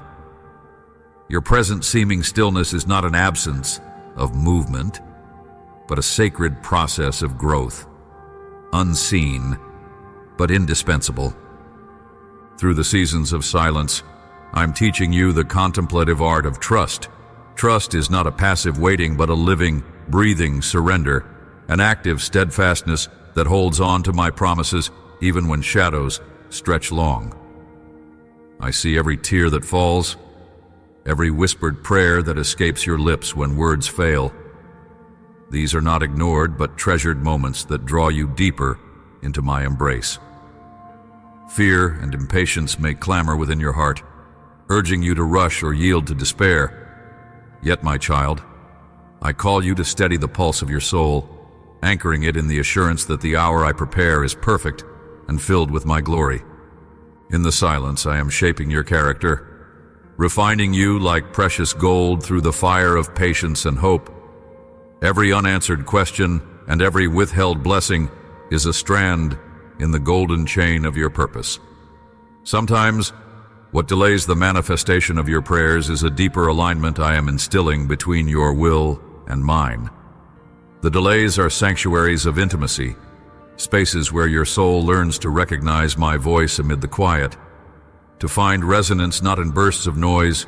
Speaker 1: Your present seeming stillness is not an absence of movement, but a sacred process of growth, unseen but indispensable. Through the seasons of silence, I'm teaching you the contemplative art of trust. Trust is not a passive waiting, but a living, breathing surrender, an active steadfastness that holds on to my promises even when shadows stretch long. I see every tear that falls, every whispered prayer that escapes your lips when words fail. These are not ignored but treasured moments that draw you deeper into my embrace. Fear and impatience may clamor within your heart, urging you to rush or yield to despair. Yet, my child, I call you to steady the pulse of your soul, anchoring it in the assurance that the hour I prepare is perfect and filled with my glory. In the silence, I am shaping your character, refining you like precious gold through the fire of patience and hope. Every unanswered question and every withheld blessing is a strand in the golden chain of your purpose. Sometimes, what delays the manifestation of your prayers is a deeper alignment I am instilling between your will and mine. The delays are sanctuaries of intimacy, spaces where your soul learns to recognize my voice amid the quiet, to find resonance not in bursts of noise,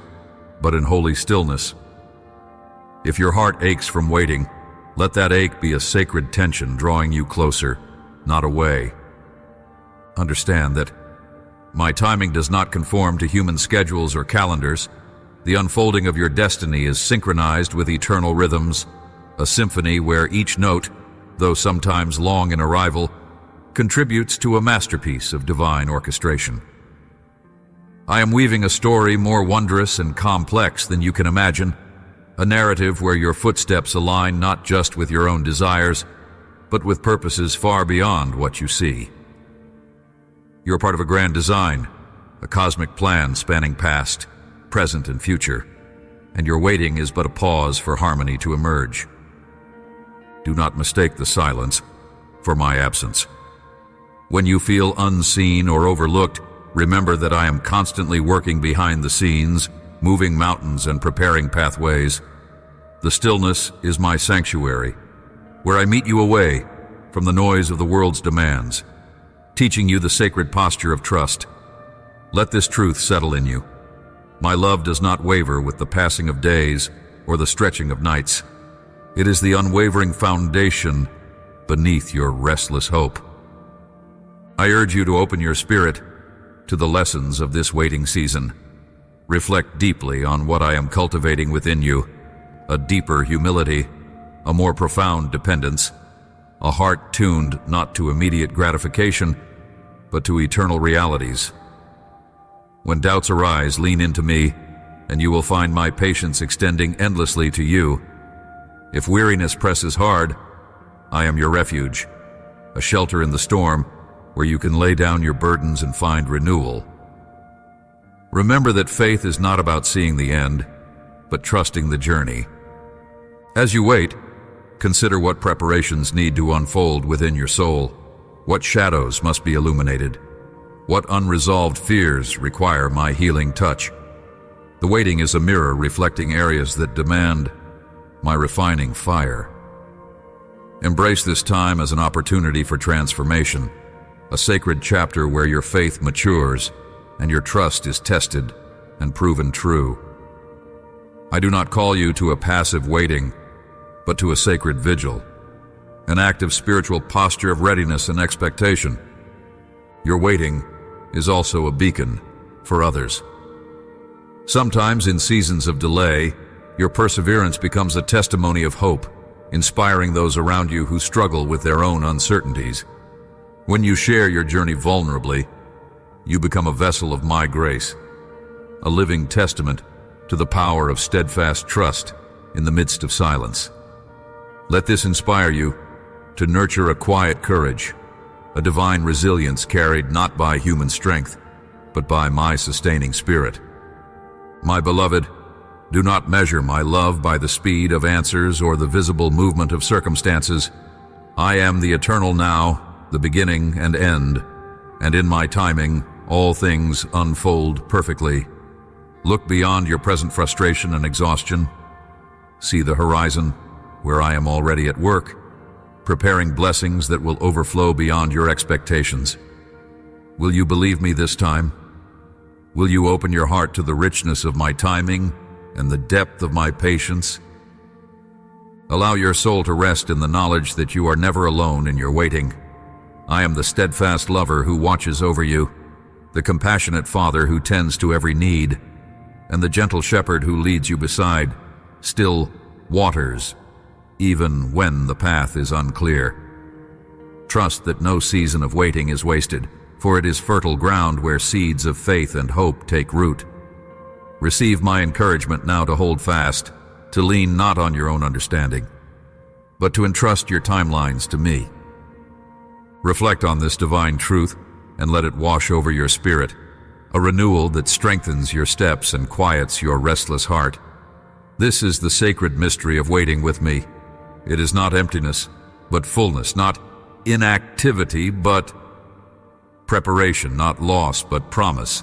Speaker 1: but in holy stillness. If your heart aches from waiting, let that ache be a sacred tension drawing you closer, not away. Understand that my timing does not conform to human schedules or calendars. The unfolding of your destiny is synchronized with eternal rhythms, a symphony where each note, though sometimes long in arrival, contributes to a masterpiece of divine orchestration. I am weaving a story more wondrous and complex than you can imagine, a narrative where your footsteps align not just with your own desires, but with purposes far beyond what you see. You're part of a grand design, a cosmic plan spanning past, present, and future, and your waiting is but a pause for harmony to emerge. Do not mistake the silence for my absence. When you feel unseen or overlooked, remember that I am constantly working behind the scenes, moving mountains and preparing pathways. The stillness is my sanctuary, where I meet you away from the noise of the world's demands, teaching you the sacred posture of trust. Let this truth settle in you. My love does not waver with the passing of days or the stretching of nights. It is the unwavering foundation beneath your restless hope. I urge you to open your spirit to the lessons of this waiting season. Reflect deeply on what I am cultivating within you, a deeper humility, a more profound dependence, a heart tuned not to immediate gratification, but to eternal realities. When doubts arise, lean into me, and you will find my patience extending endlessly to you. If weariness presses hard, I am your refuge, a shelter in the storm where you can lay down your burdens and find renewal. Remember that faith is not about seeing the end, but trusting the journey. As you wait, consider what preparations need to unfold within your soul, what shadows must be illuminated, what unresolved fears require my healing touch. The waiting is a mirror reflecting areas that demand my refining fire. Embrace this time as an opportunity for transformation, a sacred chapter where your faith matures and your trust is tested and proven true. I do not call you to a passive waiting, but to a sacred vigil, an active spiritual posture of readiness and expectation. Your waiting is also a beacon for others. Sometimes in seasons of delay, your perseverance becomes a testimony of hope, inspiring those around you who struggle with their own uncertainties. When you share your journey vulnerably, you become a vessel of my grace, a living testament to the power of steadfast trust in the midst of silence. Let this inspire you to nurture a quiet courage, a divine resilience carried not by human strength, but by my sustaining spirit. My beloved, do not measure my love by the speed of answers or the visible movement of circumstances. I am the eternal now, the beginning and end, and in my timing, all things unfold perfectly. Look beyond your present frustration and exhaustion. See the horizon, where I am already at work, preparing blessings that will overflow beyond your expectations. Will you believe me this time? Will you open your heart to the richness of my timing and the depth of my patience? Allow your soul to rest in the knowledge that you are never alone in your waiting. I am the steadfast lover who watches over you, the compassionate father who tends to every need, and the gentle shepherd who leads you beside still waters, even when the path is unclear. Trust that no season of waiting is wasted, for it is fertile ground where seeds of faith and hope take root. Receive my encouragement now to hold fast, to lean not on your own understanding, but to entrust your timelines to me. Reflect on this divine truth and let it wash over your spirit, a renewal that strengthens your steps and quiets your restless heart. This is the sacred mystery of waiting with me. It is not emptiness, but fullness, not inactivity, but preparation, not loss, but promise.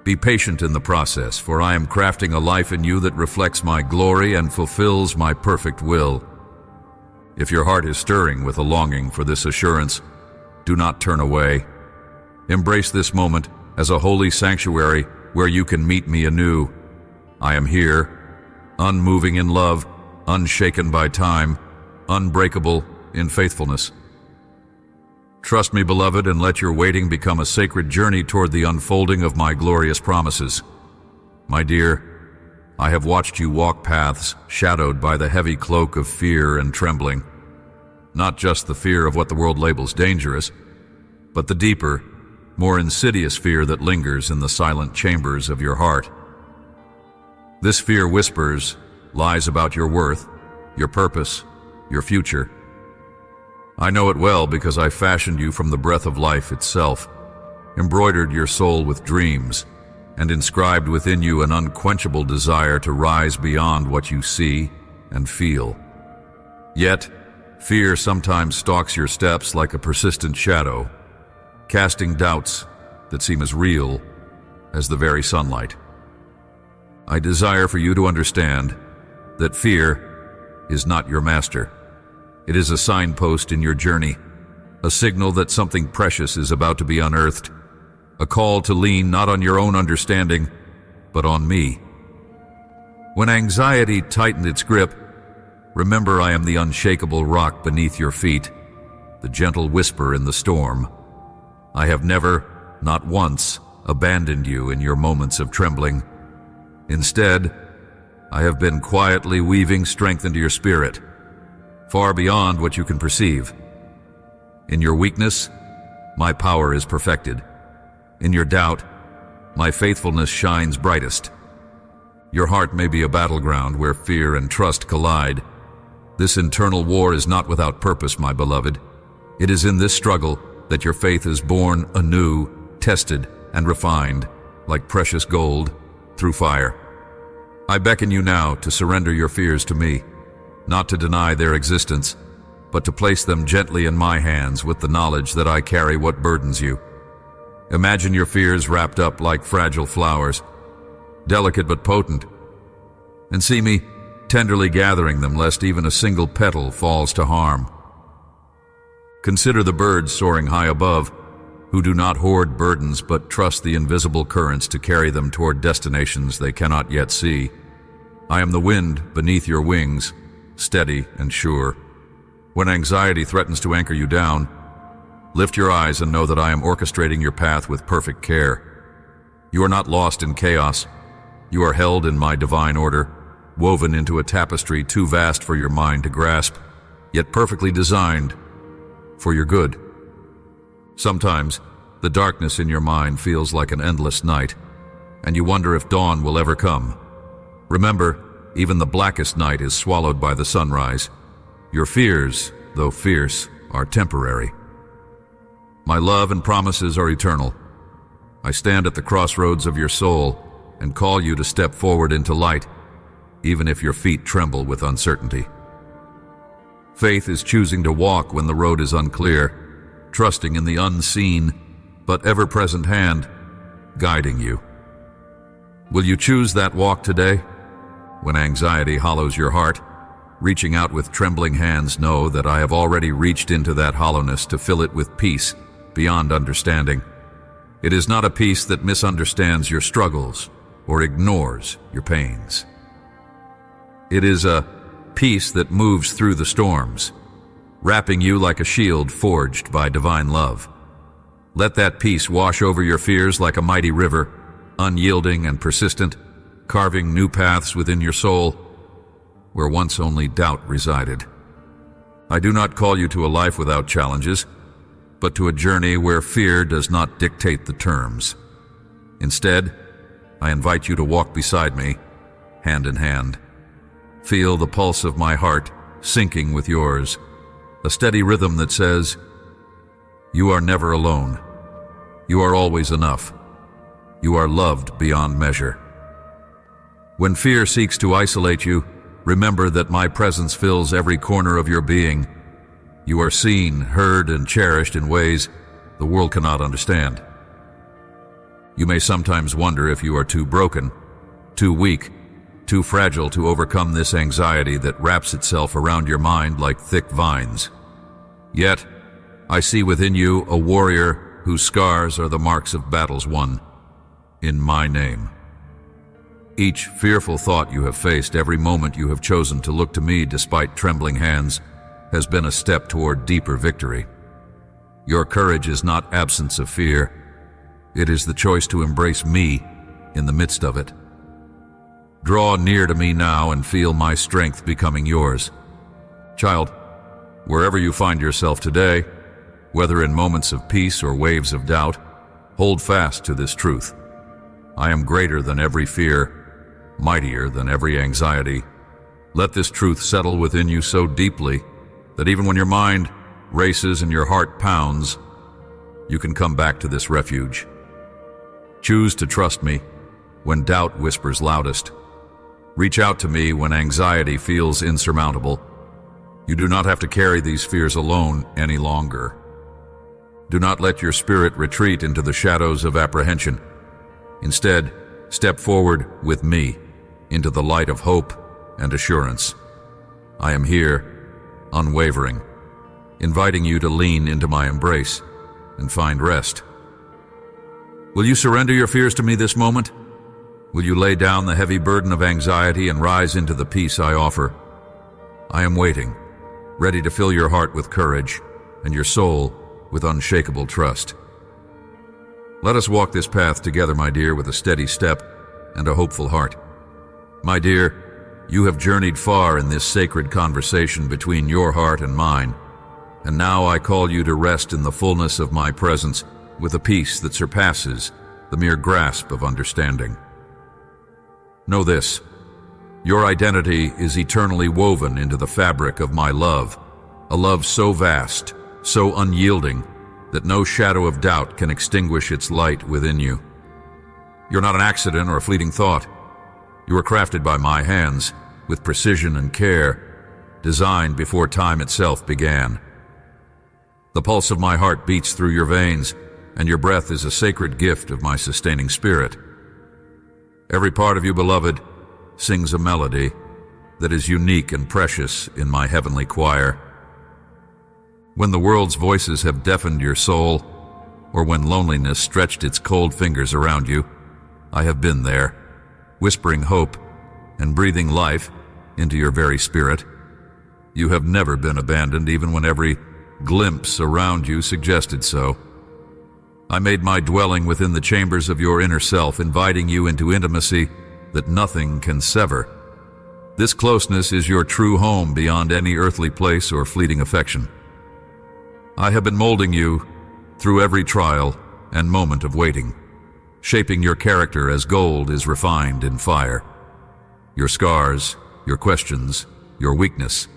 Speaker 1: Be patient in the process, for I am crafting a life in you that reflects my glory and fulfills my perfect will. If your heart is stirring with a longing for this assurance, do not turn away. Embrace this moment as a holy sanctuary where you can meet me anew. I am here, unmoving in love, unshaken by time, unbreakable in faithfulness. Trust me, beloved, and let your waiting become a sacred journey toward the unfolding of my glorious promises. My dear, I have watched you walk paths shadowed by the heavy cloak of fear and trembling. Not just the fear of what the world labels dangerous, but the deeper, more insidious fear that lingers in the silent chambers of your heart. This fear whispers lies about your worth, your purpose, your future. I know it well because I fashioned you from the breath of life itself, embroidered your soul with dreams, and inscribed within you an unquenchable desire to rise beyond what you see and feel. Yet, fear sometimes stalks your steps like a persistent shadow, casting doubts that seem as real as the very sunlight. I desire for you to understand that fear is not your master. It is a signpost in your journey, a signal that something precious is about to be unearthed, a call to lean not on your own understanding, but on me. When anxiety tightened its grip, remember I am the unshakable rock beneath your feet, the gentle whisper in the storm. I have never, not once, abandoned you in your moments of trembling. Instead, I have been quietly weaving strength into your spirit, far beyond what you can perceive. In your weakness, my power is perfected. In your doubt, my faithfulness shines brightest. Your heart may be a battleground where fear and trust collide, This internal war is not without purpose, my beloved. It is in this struggle that your faith is born anew, tested, and refined, like precious gold, through fire. I beckon you now to surrender your fears to me, not to deny their existence, but to place them gently in my hands with the knowledge that I carry what burdens you. Imagine your fears wrapped up like fragile flowers, delicate but potent, and see me tenderly gathering them lest even a single petal falls to harm. Consider the birds soaring high above, who do not hoard burdens but trust the invisible currents to carry them toward destinations they cannot yet see. I am the wind beneath your wings, steady and sure. When anxiety threatens to anchor you down, lift your eyes and know that I am orchestrating your path with perfect care. You are not lost in chaos. You are held in my divine order, woven into a tapestry too vast for your mind to grasp, yet perfectly designed for your good. Sometimes, the darkness in your mind feels like an endless night, and you wonder if dawn will ever come. Remember, even the blackest night is swallowed by the sunrise. Your fears, though fierce, are temporary. My love and promises are eternal. I stand at the crossroads of your soul and call you to step forward into light, even if your feet tremble with uncertainty. Faith is choosing to walk when the road is unclear, trusting in the unseen but ever-present hand guiding you. Will you choose that walk today? When anxiety hollows your heart, reaching out with trembling hands, know that I have already reached into that hollowness to fill it with peace beyond understanding. It is not a peace that misunderstands your struggles or ignores your pains. It is a peace that moves through the storms, wrapping you like a shield forged by divine love. Let that peace wash over your fears like a mighty river, unyielding and persistent, carving new paths within your soul, where once only doubt resided. I do not call you to a life without challenges, but to a journey where fear does not dictate the terms. Instead, I invite you to walk beside me, hand in hand. Feel the pulse of my heart sinking with yours, a steady rhythm that says, "You are never alone. You are always enough. You are loved beyond measure." When fear seeks to isolate you, remember that my presence fills every corner of your being. You are seen, heard, and cherished in ways the world cannot understand. You may sometimes wonder if you are too broken, too weak, too fragile to overcome this anxiety that wraps itself around your mind like thick vines. Yet, I see within you a warrior whose scars are the marks of battles won in my name. Each fearful thought you have faced, every moment you have chosen to look to me despite trembling hands, has been a step toward deeper victory. Your courage is not absence of fear. It is the choice to embrace me in the midst of it. Draw near to me now and feel my strength becoming yours. Child, wherever you find yourself today, whether in moments of peace or waves of doubt, hold fast to this truth. I am greater than every fear, mightier than every anxiety. Let this truth settle within you so deeply that even when your mind races and your heart pounds, you can come back to this refuge. Choose to trust me when doubt whispers loudest. Reach out to me when anxiety feels insurmountable. You do not have to carry these fears alone any longer. Do not let your spirit retreat into the shadows of apprehension. Instead, step forward with me into the light of hope and assurance. I am here, unwavering, inviting you to lean into my embrace and find rest. Will you surrender your fears to me this moment? Will you lay down the heavy burden of anxiety and rise into the peace I offer? I am waiting, ready to fill your heart with courage and your soul with unshakable trust. Let us walk this path together, my dear, with a steady step and a hopeful heart. My dear, you have journeyed far in this sacred conversation between your heart and mine, and now I call you to rest in the fullness of my presence with a peace that surpasses the mere grasp of understanding. Know this: Your identity is eternally woven into the fabric of my love, a love so vast, so unyielding, that no shadow of doubt can extinguish its light within you. You're not an accident or a fleeting thought. You were crafted by my hands, with precision and care, designed before time itself began. The pulse of my heart beats through your veins, and your breath is a sacred gift of my sustaining spirit. Every part of you, beloved, sings a melody that is unique and precious in my heavenly choir. When the world's voices have deafened your soul, or when loneliness stretched its cold fingers around you, I have been there, whispering hope and breathing life into your very spirit. You have never been abandoned, even when every glimpse around you suggested so. I made my dwelling within the chambers of your inner self, inviting you into intimacy that nothing can sever. This closeness is your true home beyond any earthly place or fleeting affection. I have been molding you through every trial and moment of waiting, shaping your character as gold is refined in fire. Your scars, your questions, your weakness,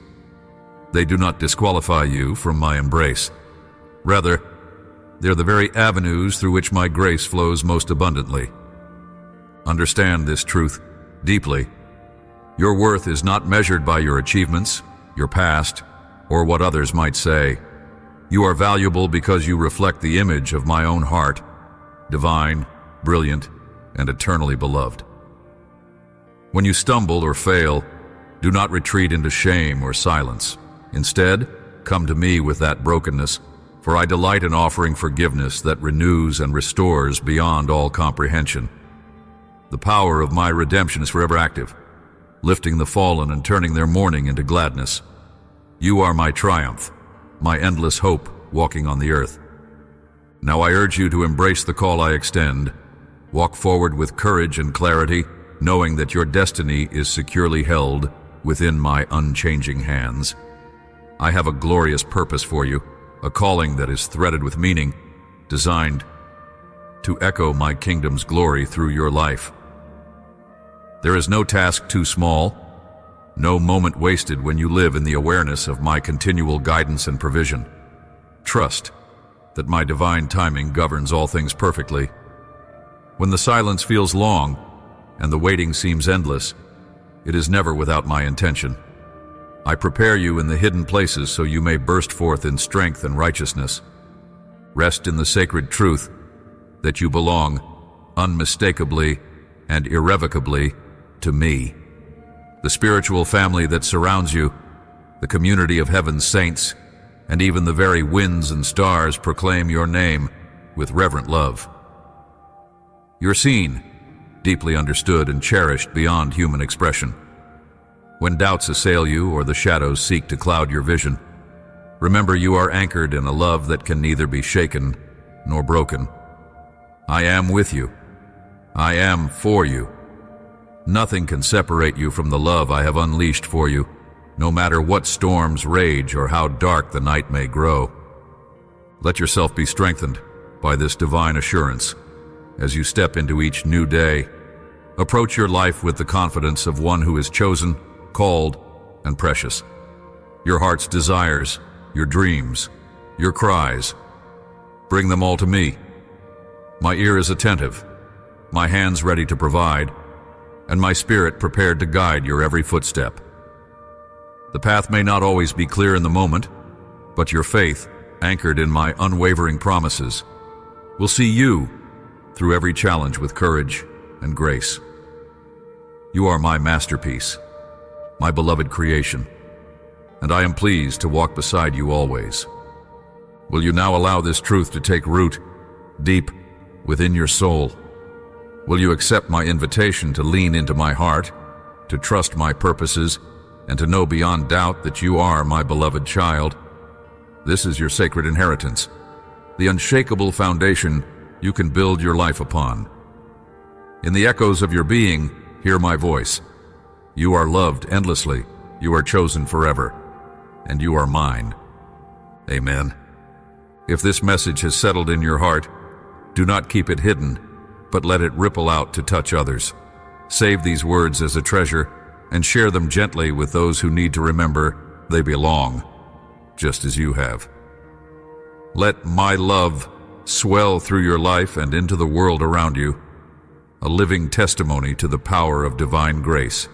Speaker 1: they do not disqualify you from my embrace. Rather, they're the very avenues through which my grace flows most abundantly. Understand this truth deeply. Your worth is not measured by your achievements, your past, or what others might say. You are valuable because you reflect the image of my own heart, divine, brilliant, and eternally beloved. When you stumble or fail, do not retreat into shame or silence. Instead, come to me with that brokenness, for I delight in offering forgiveness that renews and restores beyond all comprehension. The power of my redemption is forever active, lifting the fallen and turning their mourning into gladness. You are my triumph, my endless hope walking on the earth. Now I urge you to embrace the call I extend. Walk forward with courage and clarity, knowing that your destiny is securely held within my unchanging hands. I have a glorious purpose for you, a calling that is threaded with meaning, designed to echo my kingdom's glory through your life. There is no task too small, no moment wasted when you live in the awareness of my continual guidance and provision. Trust that my divine timing governs all things perfectly. When the silence feels long and the waiting seems endless, it is never without my intention. I prepare you in the hidden places so you may burst forth in strength and righteousness. Rest in the sacred truth that you belong unmistakably and irrevocably to me. The spiritual family that surrounds you, the community of heaven's saints, and even the very winds and stars proclaim your name with reverent love. You're seen, deeply understood, and cherished beyond human expression. When doubts assail you or the shadows seek to cloud your vision, remember you are anchored in a love that can neither be shaken nor broken. I am with you. I am for you. Nothing can separate you from the love I have unleashed for you, no matter what storms rage or how dark the night may grow. Let yourself be strengthened by this divine assurance as you step into each new day. Approach your life with the confidence of one who is chosen, called, and precious. Your heart's desires, your dreams, your cries, bring them all to me. My ear is attentive, my hands ready to provide, and my spirit prepared to guide your every footstep. The path may not always be clear in the moment, but your faith, anchored in my unwavering promises, will see you through every challenge with courage and grace. You are my masterpiece, my beloved creation, and I am pleased to walk beside you always. Will you now allow this truth to take root deep within your soul? Will you accept my invitation to lean into my heart, to trust my purposes, and to know beyond doubt that you are my beloved child? This is your sacred inheritance, the unshakable foundation you can build your life upon. In the echoes of your being, hear my voice. You are loved endlessly, you are chosen forever, and you are mine. Amen. If this message has settled in your heart, do not keep it hidden, but let it ripple out to touch others. Save these words as a treasure and share them gently with those who need to remember they belong, just as you have. Let my love swell through your life and into the world around you, a living testimony to the power of divine grace.